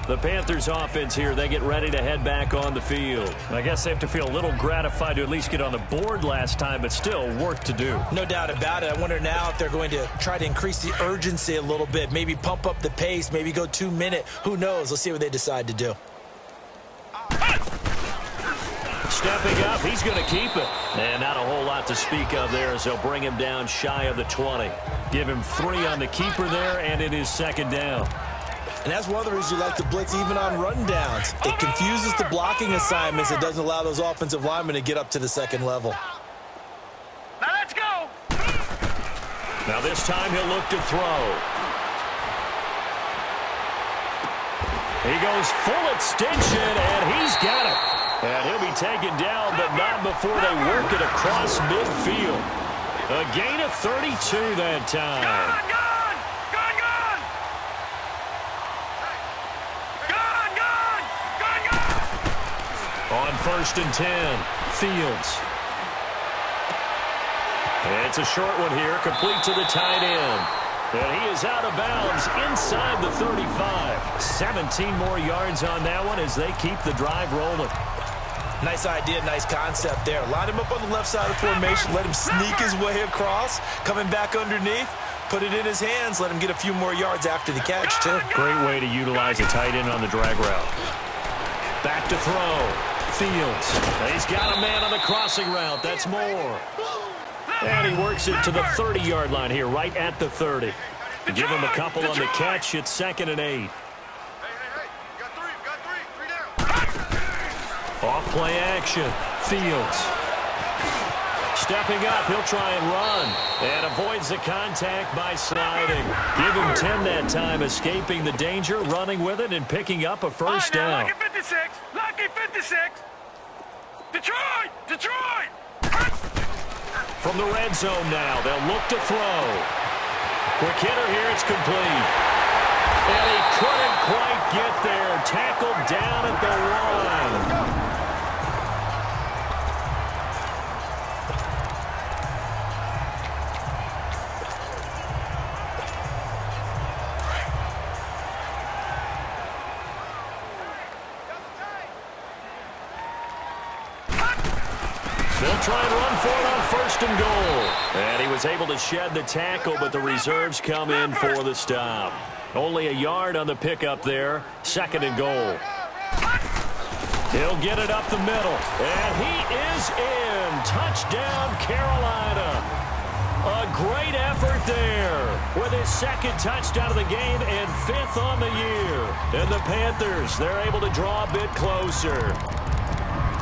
The Panthers offense here, they get ready to head back on the field. I guess they have to feel a little gratified to at least get on the board last time, but still work to do. No doubt about it. I wonder now if they're going to try to increase the urgency a little bit, maybe pump up the pace, maybe go 2-minute. Who knows? Let's see what they decide to do. Stepping up, he's going to keep it. And not a whole lot to speak of there as they'll bring him down shy of the 20. Give him 3 on the keeper there, and it is second down. And that's one of the reasons you like to blitz even on rundowns. It confuses the blocking assignments. It doesn't allow those offensive linemen to get up to the second level. Now let's go. Now this time he'll look to throw. He goes full extension, and he's got it. And he'll be taken down, but not before they work it across midfield. A gain of 32 that time. On 1st and 10, Fields. It's a short one here, complete to the tight end. And he is out of bounds inside the 35. 17 more yards on that one as they keep the drive rolling. Nice idea, nice concept there. Line him up on the left side of the formation, let him sneak his way across, coming back underneath, put it in his hands, let him get a few more yards after the catch, too. Great way to utilize a tight end on the drag route. Back to throw. Fields. He's got a man on the crossing route. That's more. And he works it to the 30-yard line here, right at the 30. Give him a couple on the catch. It's 2nd and 8. Got three down. Off play action. Fields. Stepping up, he'll try and run. And avoids the contact by sliding. Give him 10 that time, escaping the danger, running with it, and picking up a first down. Lucky 56. Lucky 56. Detroit! Detroit! From the red zone now, they'll look to throw. Quick hitter here, it's complete. And he couldn't quite get there. Tackled down at the 1. They'll try and run for it on 1st and goal. And he was able to shed the tackle, but the reserves come in for the stop. Only a yard on the pickup there. 2nd and goal. He'll get it up the middle. And he is in. Touchdown, Carolina. A great effort there with his second touchdown of the game and 5th on the year. And the Panthers, they're able to draw a bit closer.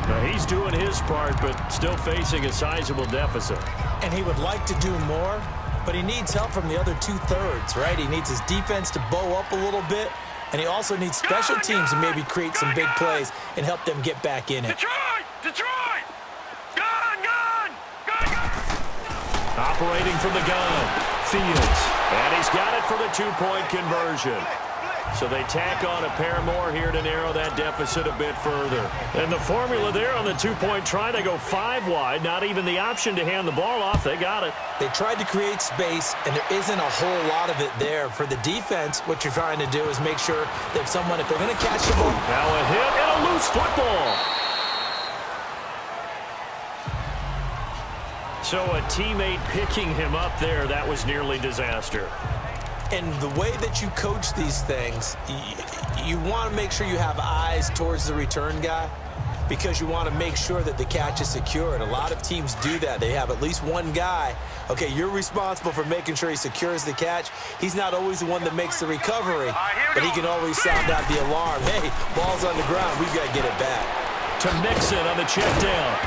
Now, he's doing his part, but still facing a sizable deficit. And he would like to do more, but he needs help from the other 2/3, right? He needs his defense to bow up a little bit, and he also needs special teams to maybe create some big plays and help them get back in it. Detroit! Detroit! Gun! Gun! Gun! Gun! Operating from the gun, Fields. And he's got it for the 2-point conversion. So they tack on a pair more here to narrow that deficit a bit further. And the formula there on the 2-point try, they go 5 wide. Not even the option to hand the ball off. They got it. They tried to create space, and there isn't a whole lot of it there. For the defense, what you're trying to do is make sure that if they're going to catch the ball. Now a hit and a loose football. So a teammate picking him up there, that was nearly disaster. And the way that you coach these things, you want to make sure you have eyes towards the return guy because you want to make sure that the catch is secured. A lot of teams do that. They have at least one guy. Okay, you're responsible for making sure he secures the catch. He's not always the one that makes the recovery, but he can always sound out the alarm. Hey, ball's on the ground. We've got to get it back. To Mixon on the check down.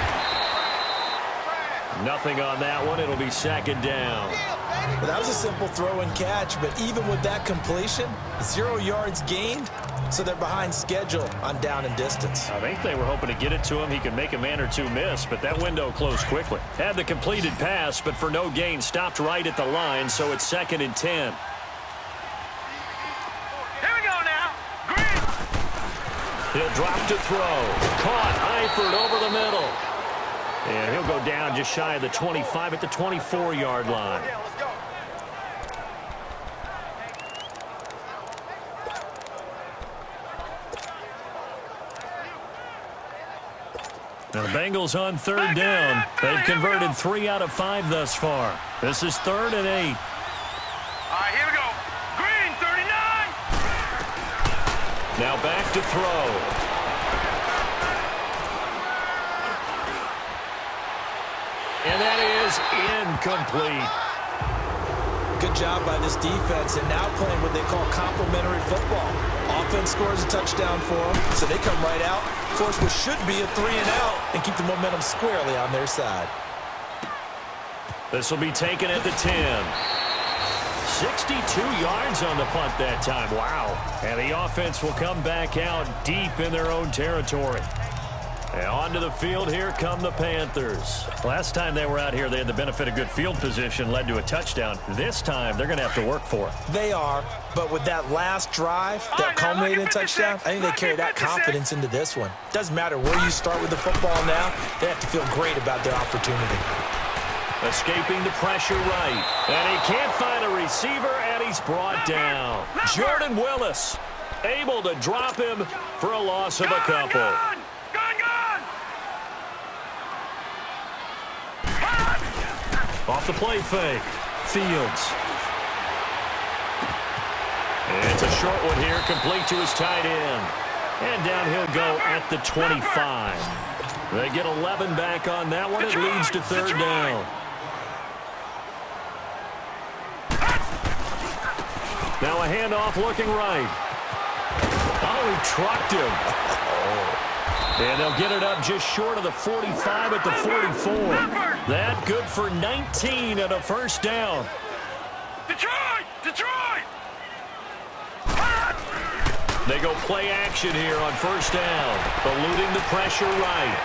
Nothing on that one. It'll be 2nd down. Well, that was a simple throw and catch, but even with that completion, 0 yards gained, so they're behind schedule on down and distance. I think they were hoping to get it to him. He could make a man or two miss, but that window closed quickly. Had the completed pass, but for no gain, stopped right at the line, so it's 2nd and 10. Here we go now. Green. He'll drop to throw. Caught. Eifert over the middle. And he'll go down just shy of the 25 at the 24-yard line. Yeah, let's go. Now the Bengals on 3rd down. They've converted 3 out of 5 thus far. This is 3rd and 8. All right, here we go. Green, 39. Now back to throw. And that is incomplete. Good job by this defense, and now playing what they call complementary football. Offense scores a touchdown for them, so they come right out, force what should be a 3 and out, and keep the momentum squarely on their side. This will be taken at the 10. 62 yards on the punt that time. Wow. And the offense will come back out deep in their own territory. And onto the field, here come the Panthers. Last time they were out here, they had the benefit of good field position, led to a touchdown. This time, they're going to have to work for it. They are, but with that last drive, that culminating touchdown, I think they carry that confidence into this one. Doesn't matter where you start with the football now, they have to feel great about their opportunity. Escaping the pressure right. And he can't find a receiver, and he's brought down. Jordan Willis able to drop him for a loss of a couple. Off the play fake. Fields. And it's a short one here, complete to his tight end. And down he'll go at the 25. They get 11 back on that one. It leads to 3rd down. Now a handoff looking right. Oh, he trucked him. And they'll get it up just short of the 45 at the 44. That good for 19 and a 1st down. Detroit! Detroit! They go play action here on 1st down, eluding the pressure right.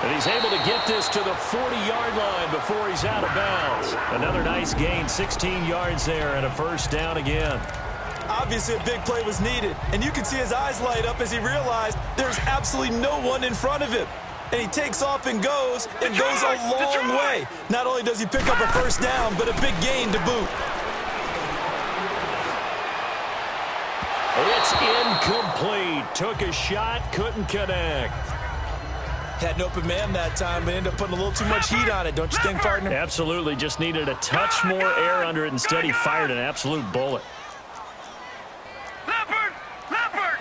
And he's able to get this to the 40-yard line before he's out of bounds. Another nice gain, 16 yards there and a 1st down again. Obviously, a big play was needed, and you can see his eyes light up as he realized there's absolutely no one in front of him. And he takes off and goes a long way. Not only does he pick up a 1st down, but a big gain to boot. It's incomplete. Took a shot, couldn't connect. Had an open man that time, but ended up putting a little too much heat on it, don't you think, partner? Absolutely. Just needed a touch more air under it. Instead, he fired an absolute bullet. Leopard! Leopard!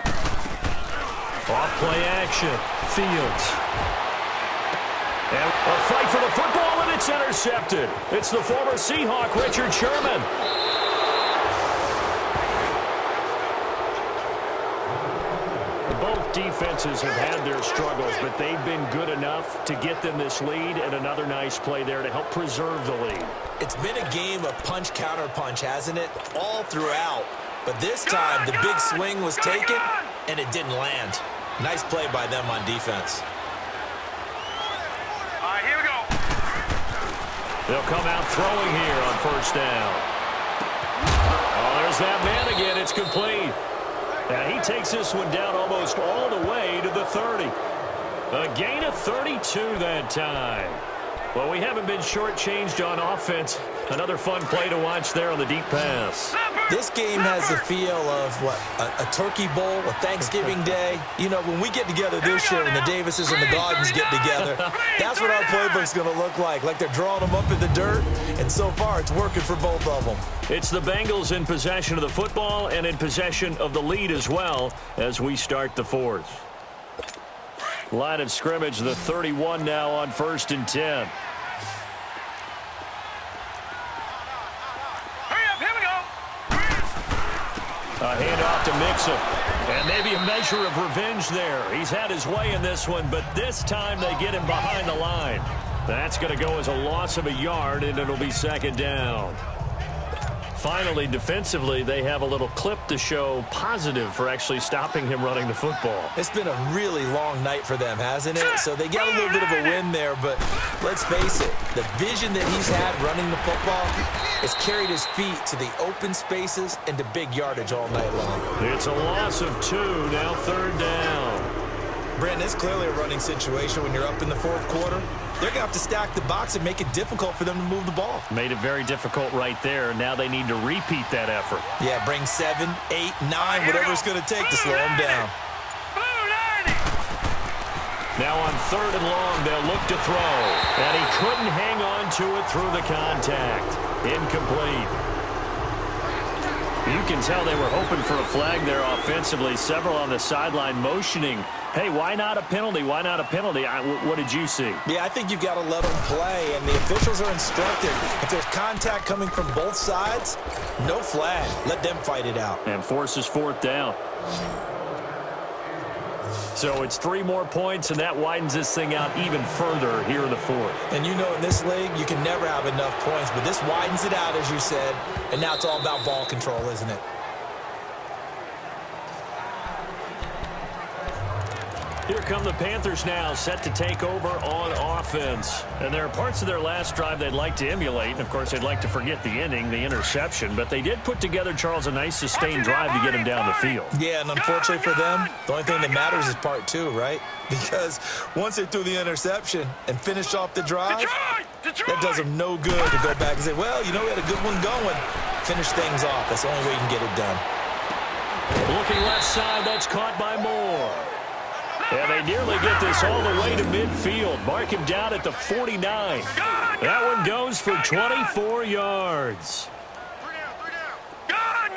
Off Play action. Fields. And a fight for the football, and it's intercepted. It's the former Seahawk, Richard Sherman. Both defenses have had their struggles, but they've been good enough to get them this lead, and another nice play there to help preserve the lead. It's been a game of punch-counter-punch, hasn't it? All throughout. But this time, the big swing was taken, and it didn't land. Nice play by them on defense. All right, here we go. They'll come out throwing here on first down. Oh, there's that man again. It's complete. And he takes this one down almost all the way to the 30. A gain of 32 that time. Well, we haven't been shortchanged on offense. Another fun play to watch there on the deep pass. This game has the feel of, what, a turkey bowl, a Thanksgiving day. You know, when we get together this year and the Davises and the Gardens get together, that's what our playbook's going to look like. Like they're drawing them up in the dirt, and so far it's working for both of them. It's the Bengals in possession of the football and in possession of the lead as well as we start the fourth. Line of scrimmage, the 31 now on 1st and 10. A handoff to Mixon. And maybe a measure of revenge there. He's had his way in this one, but this time they get him behind the line. That's going to go as a loss of a yard, and it'll be 2nd down. Finally, defensively, they have a little clip to show positive for actually stopping him running the football. It's been a really long night for them, hasn't it? So they got a little bit of a win there, but let's face it, the vision that he's had running the football has carried his feet to the open spaces and to big yardage all night long. It's a loss of 2, now 3rd down. Brandon, it's clearly a running situation when you're up in the 4th quarter. They're going to have to stack the box and make it difficult for them to move the ball. Made it very difficult right there. Now they need to repeat that effort. Yeah, bring 7, 8, 9, whatever it's going to take to slow them down. Now on 3rd and long, they'll look to throw. And he couldn't hang on to it through the contact. Incomplete. You can tell they were hoping for a flag there offensively. Several on the sideline motioning, hey, why not a penalty? Why not a penalty? What did you see? Yeah, I think you've got to let them play, and the officials are instructed. If there's contact coming from both sides, no flag. Let them fight it out. And forces 4th down. So it's 3 more points, and that widens this thing out even further here in the 4th. And you know in this league, you can never have enough points, but this widens it out, as you said, and now it's all about ball control, isn't it? Here come the Panthers now, set to take over on offense. And there are parts of their last drive they'd like to emulate. And, of course, they'd like to forget the ending, the interception. But they did put together, Charles, a nice sustained drive to get him down the field. Yeah, and unfortunately for them, the only thing that matters is part 2, right? Because once they threw the interception and finished off the drive, that does them no good to go back and say, well, you know, we had a good one going. Finish things off. That's the only way you can get it done. Looking left side, that's caught by Moore. And they nearly get this all the way to midfield. Mark him down at the 49. That one goes for 24 yards. Gone!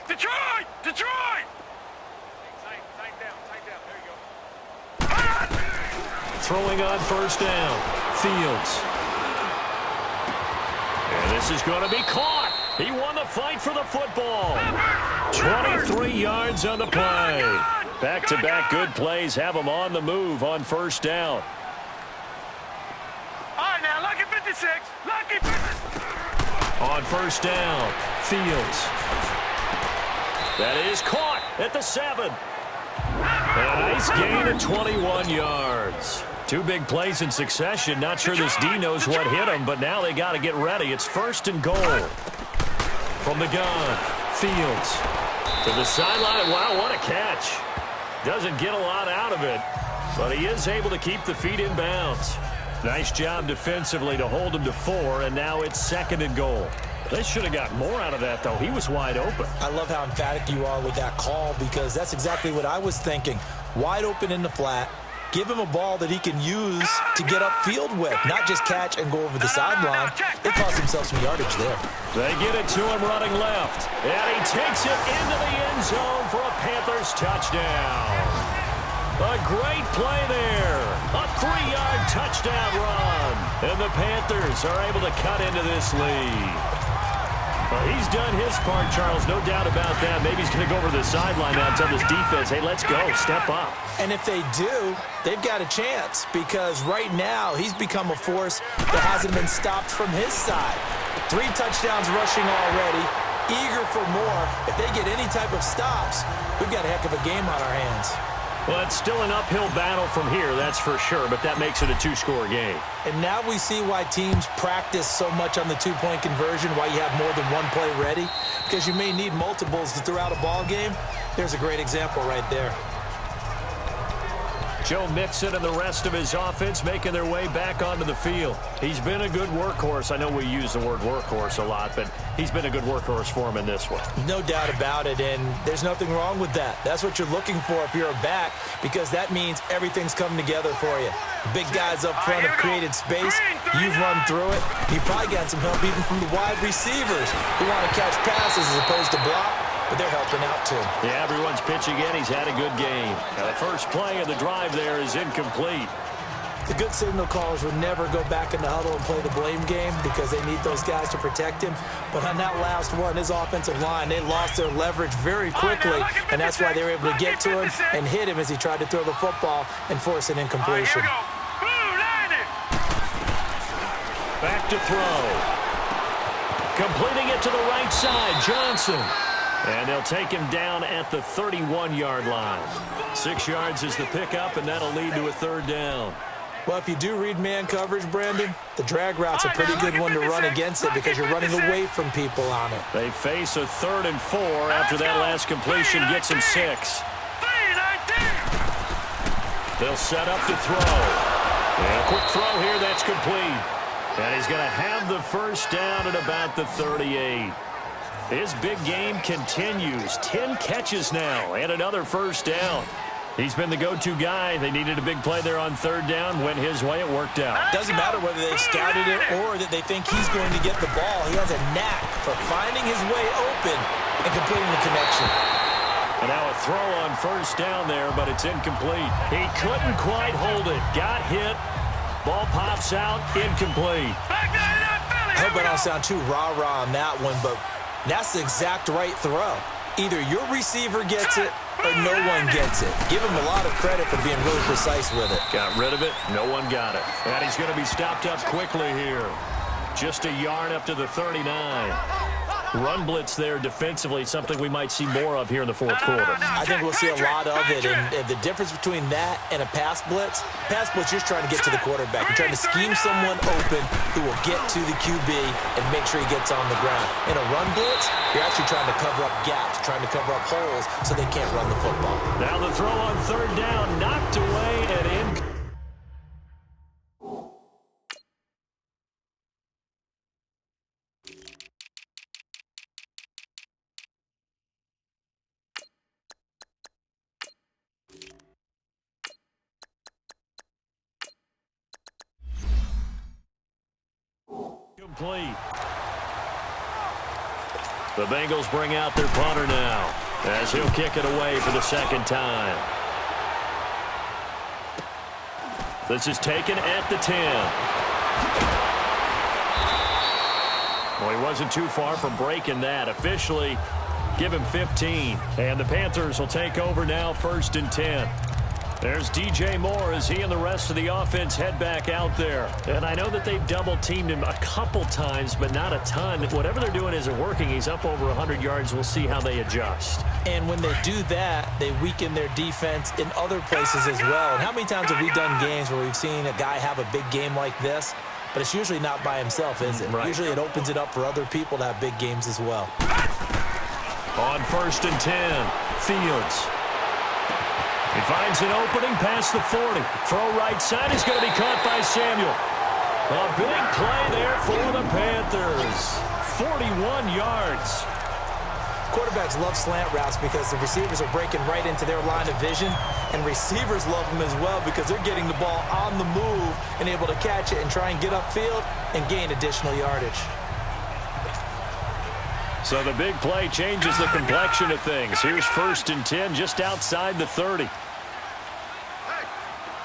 Detroit! Tight down. There you go. Throwing on 1st down. Fields. And this is going to be caught. He won the fight for the football. 23 yards on the play. Back-to-back good plays have him on the move on 1st down. All right, now, lucky 56. Lucky 56. On 1st down, Fields. That is caught at the 7. A nice gain of 21 yards. 2 big plays in succession. Not sure this D knows what hit him, but now they got to get ready. It's 1st and goal. From the gun, Fields to the sideline. Wow, what a catch. Doesn't get a lot out of it, but he is able to keep the feet in bounds. Nice job defensively to hold him to 4, and now it's 2nd and goal. They should have got more out of that, though. He was wide open. I love how emphatic you are with that call, because that's exactly what I was thinking. Wide open in the flat. Give him a ball that he can use to get upfield with, not just catch and go over the sideline. They cost themselves some yardage there. They get it to him running left. And he takes it into the end zone for a Panthers touchdown. A great play there. A 3-yard touchdown run. And the Panthers are able to cut into this lead. Well, he's done his part, Charles, no doubt about that. Maybe he's going to go over to the sideline now and tell this defense, hey, let's go, step up. And if they do, they've got a chance because right now he's become a force that hasn't been stopped from his side. 3 touchdowns rushing already, eager for more. If they get any type of stops, we've got a heck of a game on our hands. Well, it's still an uphill battle from here, that's for sure, but that makes it a 2-score game. And now we see why teams practice so much on the 2-point conversion, why you have more than one play ready, because you may need multiples to throw out a ball game. There's a great example right there. Joe Mixon and the rest of his offense making their way back onto the field. He's been a good workhorse. I know we use the word workhorse a lot, but he's been a good workhorse for him in this one. No doubt about it, and there's nothing wrong with that. That's what you're looking for if you're a back, because that means everything's coming together for you. The big guys up front have created space. You've run through it. You've probably gotten some help even from the wide receivers who want to catch passes as opposed to block. But they're helping out, too. Yeah, everyone's pitching in. He's had a good game. Now, the first play of the drive there is incomplete. The good signal callers would never go back in the huddle and play the blame game because they need those guys to protect him. But on that last one, his offensive line, they lost their leverage very quickly, and that's why they were able to get to him and hit him as he tried to throw the football and force an incompletion. Back to throw. Completing it to the right side, Johnson. And they'll take him down at the 31-yard line. 6 yards is the pickup, and that'll lead to a 3rd down. Well, if you do read man coverage, Brandon, the drag route's a pretty good one to run against it because you're running away from people on it. They face a 3rd and 4 after that last completion gets him 6. They'll set up to throw. And a quick throw here, that's complete. And he's going to have the first down at about the 38. His big game continues. 10 catches now and another first down. He's been the go-to guy. They needed a big play there on 3rd down. Went his way. It worked out. Doesn't matter whether they've scouted it or that they think he's going to get the ball. He has a knack for finding his way open and completing the connection. And now a throw on 1st down there, but it's incomplete. He couldn't quite hold it. Got hit. Ball pops out. Incomplete. I hope I don't sound too rah-rah on that one, but that's the exact right throw. Either your receiver gets it or no one gets it. Give him a lot of credit for being really precise with it. Got rid of it. No one got it. And he's going to be stopped up quickly here. Just a yard up to the 39. Run blitz there defensively, something we might see more of here in the 4th quarter. I think we'll see a lot of it, and the difference between that and a pass blitz, you're just trying to get to the quarterback. You're trying to scheme someone open who will get to the QB and make sure he gets on the ground. In a run blitz, you're actually trying to cover up gaps, trying to cover up holes so they can't run the football. Now the throw on 3rd down, knocked away and in. Complete. The Bengals bring out their punter now as he'll kick it away for the 2nd time. This is taken at the 10. Well, he wasn't too far from breaking that. Officially, give him 15. And the Panthers will take over now, 1st and 10. There's DJ Moore as he and the rest of the offense head back out there. And I know that they've double-teamed him a couple times, but not a ton. Whatever they're doing isn't working. He's up over 100 yards. We'll see how they adjust. And when they do that, they weaken their defense in other places as well. And how many times have we done games where we've seen a guy have a big game like this? But it's usually not by himself, is it? Right. Usually it opens it up for other people to have big games as well. On 1st and 10, Fields. He finds an opening past the 40. Throw right side is going to be caught by Samuel. A big play there for the Panthers. 41 yards. Quarterbacks love slant routes because the receivers are breaking right into their line of vision, and receivers love them as well because they're getting the ball on the move and able to catch it and try and get upfield and gain additional yardage. So the big play changes the complexion of things. Here's 1st and 10 just outside the 30.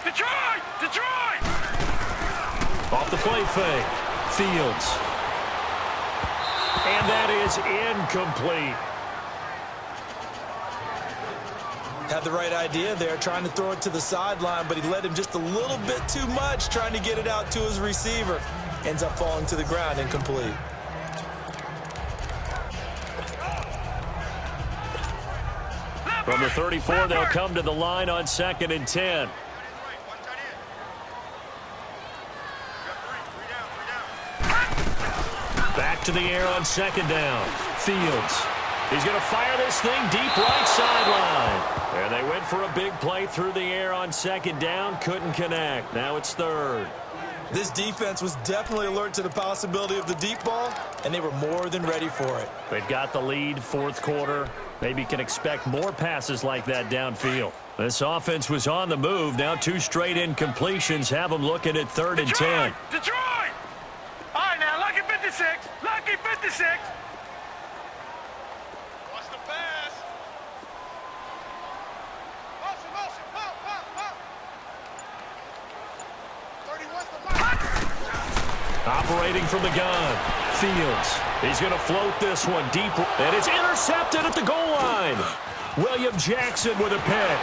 Detroit! Detroit! Off the play fake. Fields. And that is incomplete. Had the right idea there, trying to throw it to the sideline, but he led him just a little bit too much, trying to get it out to his receiver. Ends up falling to the ground, incomplete. From the 34, they'll come to the line on 2nd and 10. Back to the air on 2nd down. Fields. He's going to fire this thing deep right sideline. And they went for a big play through the air on 2nd down. Couldn't connect. Now it's 3rd. This defense was definitely alert to the possibility of the deep ball, and they were more than ready for it. They've got the lead, 4th quarter. Maybe can expect more passes like that downfield. This offense was on the move. Now 2 straight incompletions have them looking at 3rd and 10. Detroit! All right, now, lucky 56. Lucky 56. What's the pass? Motion, motion, pop, pop, pop. 31's the mark. Operating from the gun. Fields. He's going to float this one deep. And it's intercepted at the goal line. William Jackson with a pick.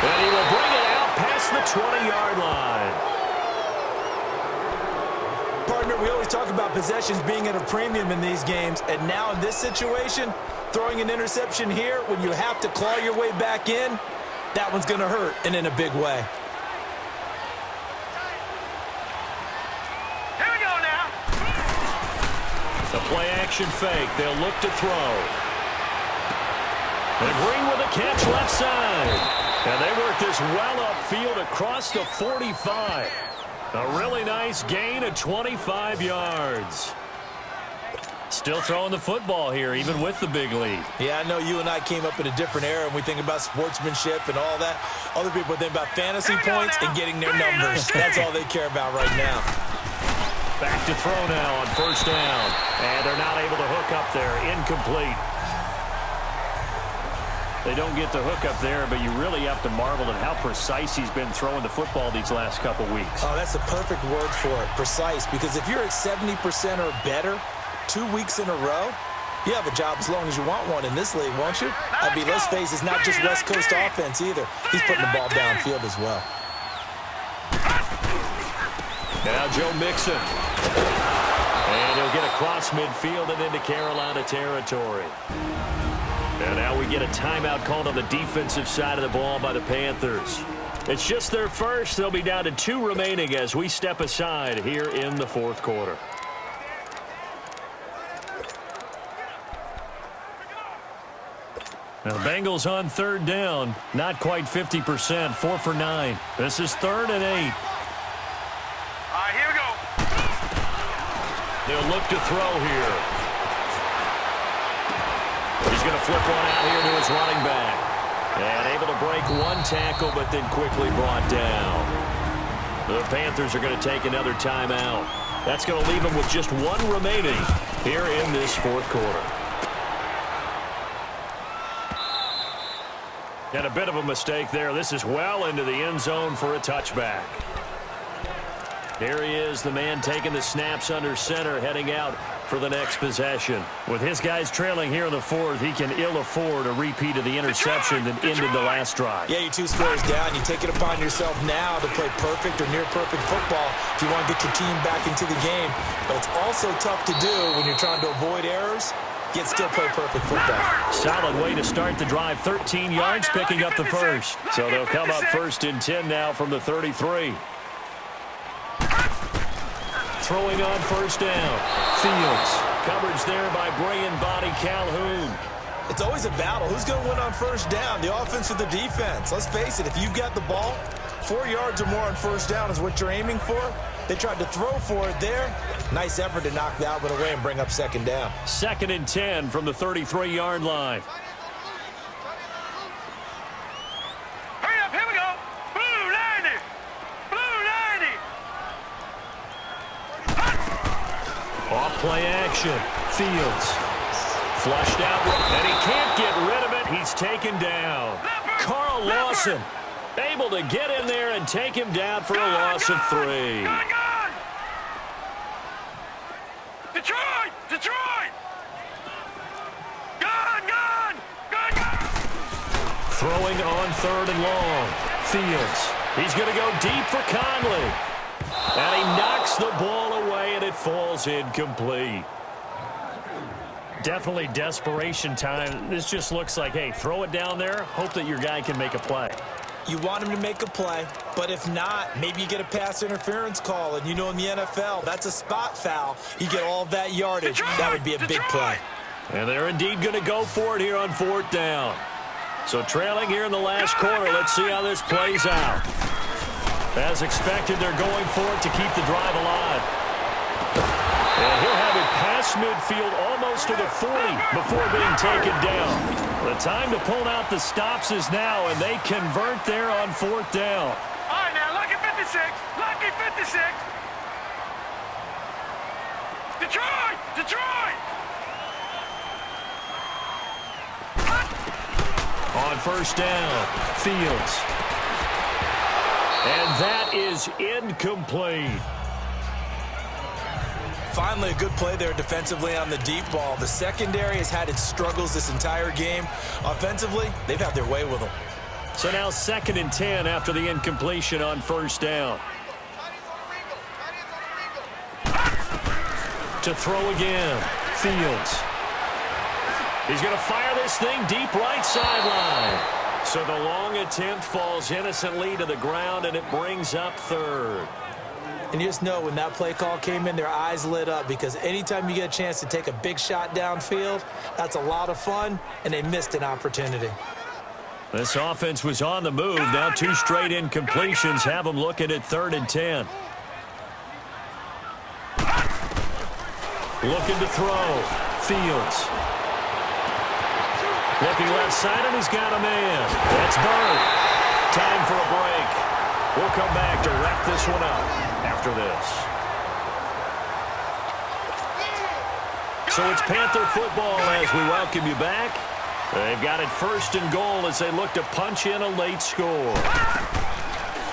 And he will bring it out past the 20-yard line. Partner, we always talk about possessions being at a premium in these games, and now in this situation, throwing an interception here when you have to claw your way back in, that one's going to hurt, and in a big way. Here we go now. The play-action fake. They'll look to throw. And Green with a catch left side. And they work this well upfield across the 45. A really nice gain of 25 yards. Still throwing the football here, even with the big lead. Yeah, I know you and I came up in a different era, and we think about sportsmanship and all that. Other people think about fantasy points and getting their numbers. That's all they care about right now. Back to throw now on 1st down. And they're not able to hook up there. Incomplete. They don't get the hook up there, but you really have to marvel at how precise he's been throwing the football these last couple weeks. Oh, that's the perfect word for it, precise. Because if you're at 70% or better 2 weeks in a row, you have a job as long as you want one in this league, won't you? Let's face it, it's not just West Coast offense either. He's putting the ball downfield as well. Now Joe Mixon. And he'll get across midfield and into Carolina territory. And now we get a timeout called on the defensive side of the ball by the Panthers. It's just their first. They'll be down to 2 remaining as we step aside here in the 4th quarter. Now Bengals on 3rd down. Not quite 50%. 4 for 9. This is 3rd and 8. All right, here we go. They'll look to throw here. He's going to flip one out here to his running back. And able to break 1 tackle, but then quickly brought down. The Panthers are going to take another timeout. That's going to leave them with just 1 remaining here in this 4th quarter. And a bit of a mistake there. This is well into the end zone for a touchback. Here he is, the man taking the snaps under center, heading out for the next possession. With his guys trailing here in the 4th, he can ill afford a repeat of the interception that ended the last drive. Yeah, you're 2 scores down. You take it upon yourself now to play perfect or near-perfect football if you want to get your team back into the game. But it's also tough to do when you're trying to avoid errors, yet still play perfect football. Solid way to start the drive. 13 yards, picking up the first. So they'll come up 1st and 10 now from the 33. Throwing on 1st down. Fields. Coverage there by Bray and Body Calhoun. It's always a battle. Who's going to win on 1st down, the offense or the defense? Let's face it, if you've got the ball, 4 yards or more on 1st down is what you're aiming for. They tried to throw for it there. Nice effort to knock that one away and bring up second down. 2nd and 10 from the 33-yard line. Hurry up, here we go. Blue 90. Blue 90. Off play action. Fields. Flushed out, and he can't get rid of it. He's taken down. Carl Lawson able to get in there and take him down for a loss of 3. Gone. Detroit! Detroit! Gone! Throwing on 3rd and long. Fields. He's going to go deep for Conley. And he knocks the ball away, and it falls incomplete. Definitely desperation time. This just looks like, hey, throw it down there, hope that your guy can make a play. You want him to make a play, but if not, maybe you get a pass interference call, and you know in the NFL, that's a spot foul. You get all that yardage. That would be a big play. And they're indeed going to go for it here on 4th down. So trailing here in the last quarter, let's see how this plays out. As expected, they're going for it to keep the drive alive. And he'll have it past midfield almost to the 40 before being taken down. The time to pull out the stops is now, and they convert there on 4th down. All right, now, lucky 56. Lucky 56. Detroit! Detroit! On 1st down, Fields. And that is incomplete. Finally, a good play there defensively on the deep ball. The secondary has had its struggles this entire game. Offensively, they've had their way with them. So now 2nd and 10 after the incompletion on 1st down. To throw again, Fields. He's going to fire this thing deep right sideline. So the long attempt falls innocently to the ground, and it brings up 3rd. And you just know when that play call came in, their eyes lit up, because anytime you get a chance to take a big shot downfield, that's a lot of fun, and they missed an opportunity. This offense was on the move. Now 2 straight incompletions have them looking at 3rd and 10. Looking to throw. Fields. Looking left side, and he's got a man. That's Bird. Time for a break. We'll come back to wrap this one up after this. So it's Panther football as we welcome you back. They've got it 1st and goal as they look to punch in a late score.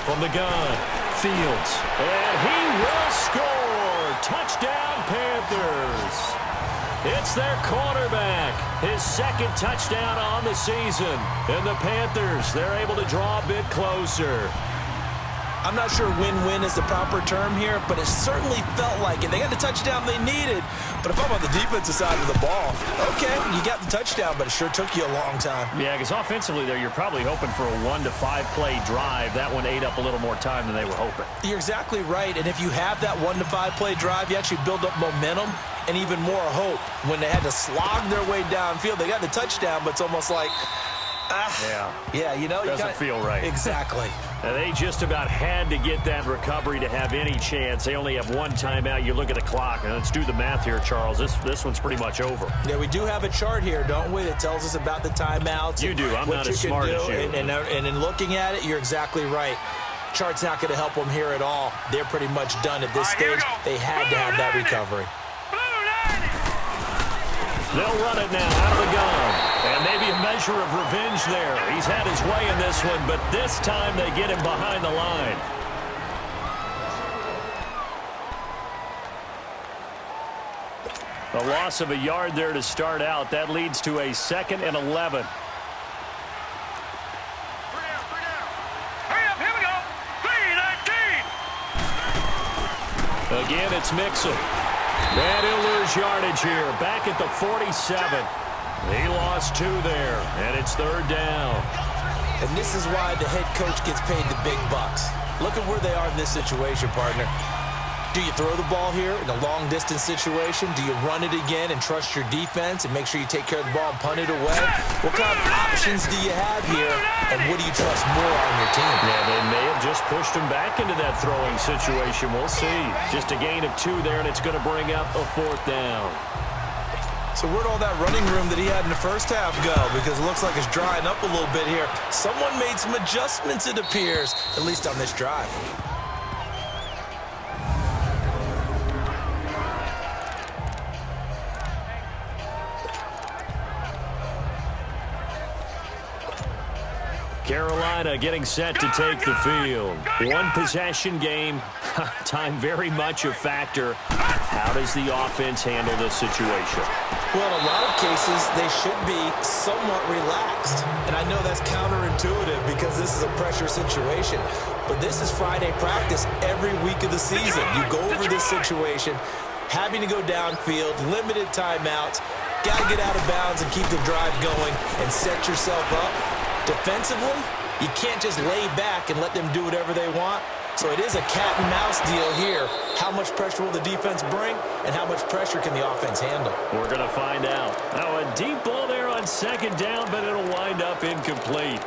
From the gun, Fields. And he will score. Touchdown, Panthers. It's their quarterback. His 2nd touchdown on the season. And the Panthers, they're able to draw a bit closer. I'm not sure win-win is the proper term here, but it certainly felt like it. They got the touchdown they needed, but if I'm on the defensive side of the ball, okay, you got the touchdown, but it sure took you a long time. Yeah, because offensively there, you're probably hoping for a 1 to 5 play drive. That one ate up a little more time than they were hoping. You're exactly right, and if you have that 1 to 5 play drive, you actually build up momentum and even more hope. When they had to slog their way downfield, they got the touchdown, but it's almost like, yeah, you know, doesn't feel right. Exactly. And they just about had to get that recovery to have any chance. They only have 1 timeout. You look at the clock, and let's do the math here, Charles. This one's pretty much over. Yeah, we do have a chart here, don't we, that tells us about the timeouts. You do. I'm not as smart as you. And in looking at it, you're exactly right. Chart's not going to help them here at all. They're pretty much done at this stage. They had to have that recovery. They'll run it now out of the gun. And maybe a measure of revenge there. He's had his way in this one, but this time they get him behind the line. A loss of a yard there to start out. That leads to a 2nd and 11. Hurry up, here we go. 3-19. Again, it's Mixon. And he'll lose yardage here. Back at the 47. He lost 2 there, and it's 3rd down. And this is why the head coach gets paid the big bucks. Look at where they are in this situation, partner. Do you throw the ball here in a long-distance situation? Do you run it again and trust your defense and make sure you take care of the ball and punt it away? What kind of options do you have here, and what do you trust more on your team? Yeah, they may have just pushed him back into that throwing situation. We'll see. Just a gain of 2 there, and it's going to bring up a 4th down. So where'd all that running room that he had in the first half go? Because it looks like it's drying up a little bit here. Someone made some adjustments, it appears, at least on this drive. Carolina getting set to take the field. 1-possession game. Time very much a factor. How does the offense handle this situation? Well, in a lot of cases, they should be somewhat relaxed. And I know that's counterintuitive because this is a pressure situation. But this is Friday practice every week of the season. You go over this situation, having to go downfield, limited timeouts, got to get out of bounds and keep the drive going and set yourself up. Defensively, you can't just lay back and let them do whatever they want. So it is a cat and mouse deal here. How much pressure will the defense bring, and how much pressure can the offense handle? We're going to find out. Now, a deep ball there on 2nd down, but it'll wind up incomplete.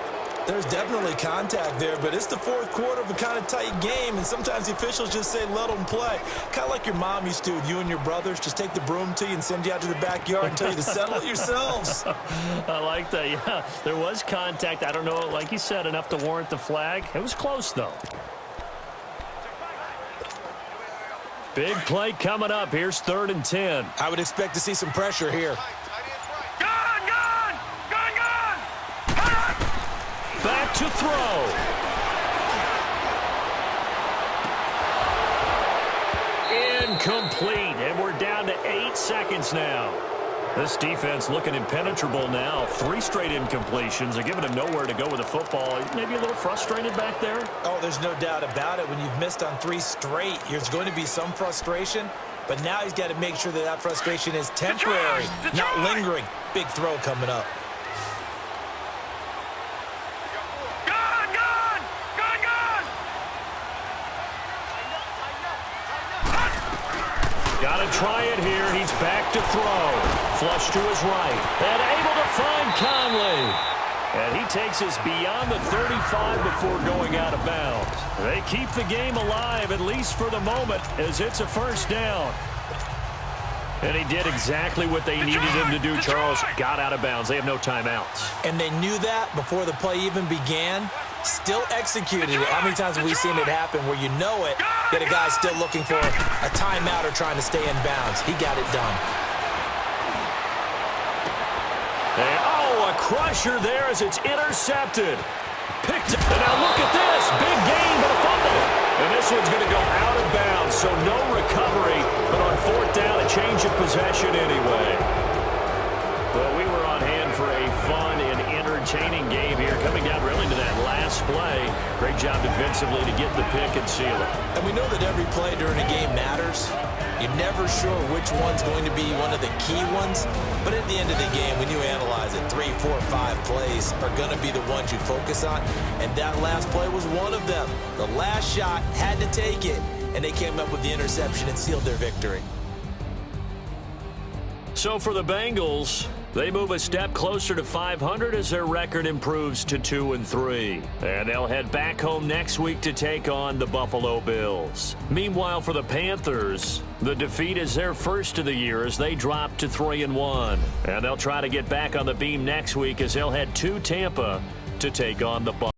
There's definitely contact there, but it's the 4th quarter of a kind of tight game, and sometimes the officials just say, let them play. Kind of like your mom used to with you and your brothers. Just take the broom to you and send you out to the backyard and tell you to settle it yourselves. I like that, yeah. There was contact. I don't know, like you said, enough to warrant the flag. It was close, though. Big play coming up. Here's 3rd and 10. I would expect to see some pressure here. Back to throw. Incomplete, and we're down to 8 seconds now. This defense looking impenetrable now. 3 straight incompletions. They're giving him nowhere to go with the football. Maybe a little frustrated back there? Oh, there's no doubt about it. When you've missed on 3 straight, there's going to be some frustration. But now he's got to make sure that frustration is temporary, not lingering. Big throw coming up. Got to try it here. He's back to throw. Flush to his right. And able to find Conley. And he takes us beyond the 35 before going out of bounds. They keep the game alive, at least for the moment, as it's a 1st down. And he did exactly what they needed him to do, Charles. Got out of bounds. They have no timeouts. And they knew that before the play even began. Still executed it. How many times have we seen it happen where you know it, that a guy's still looking for a timeout or trying to stay in bounds? He got it done. And, a crusher there as it's intercepted. Picked up. And now look at this. Big gain, but a fumble. And this one's going to go out of bounds, so no recovery. But on 4th down, a change of possession anyway. Well, we were on hand for a fun and entertaining game here, coming down really to that last play. Great job defensively to get the pick and seal it. And we know that every play during a game matters. You're never sure which one's going to be one of the key ones. But at the end of the game, when you analyze it, 3, 4, 5 plays are going to be the ones you focus on. And that last play was one of them. The last shot had to take it, and they came up with the interception and sealed their victory. So for the Bengals, they move a step closer to 500 as their record improves to 2-3. And they'll head back home next week to take on the Buffalo Bills. Meanwhile, for the Panthers, the defeat is their first of the year as they drop to 3-1. And they'll try to get back on the beam next week as they'll head to Tampa to take on the Bucs.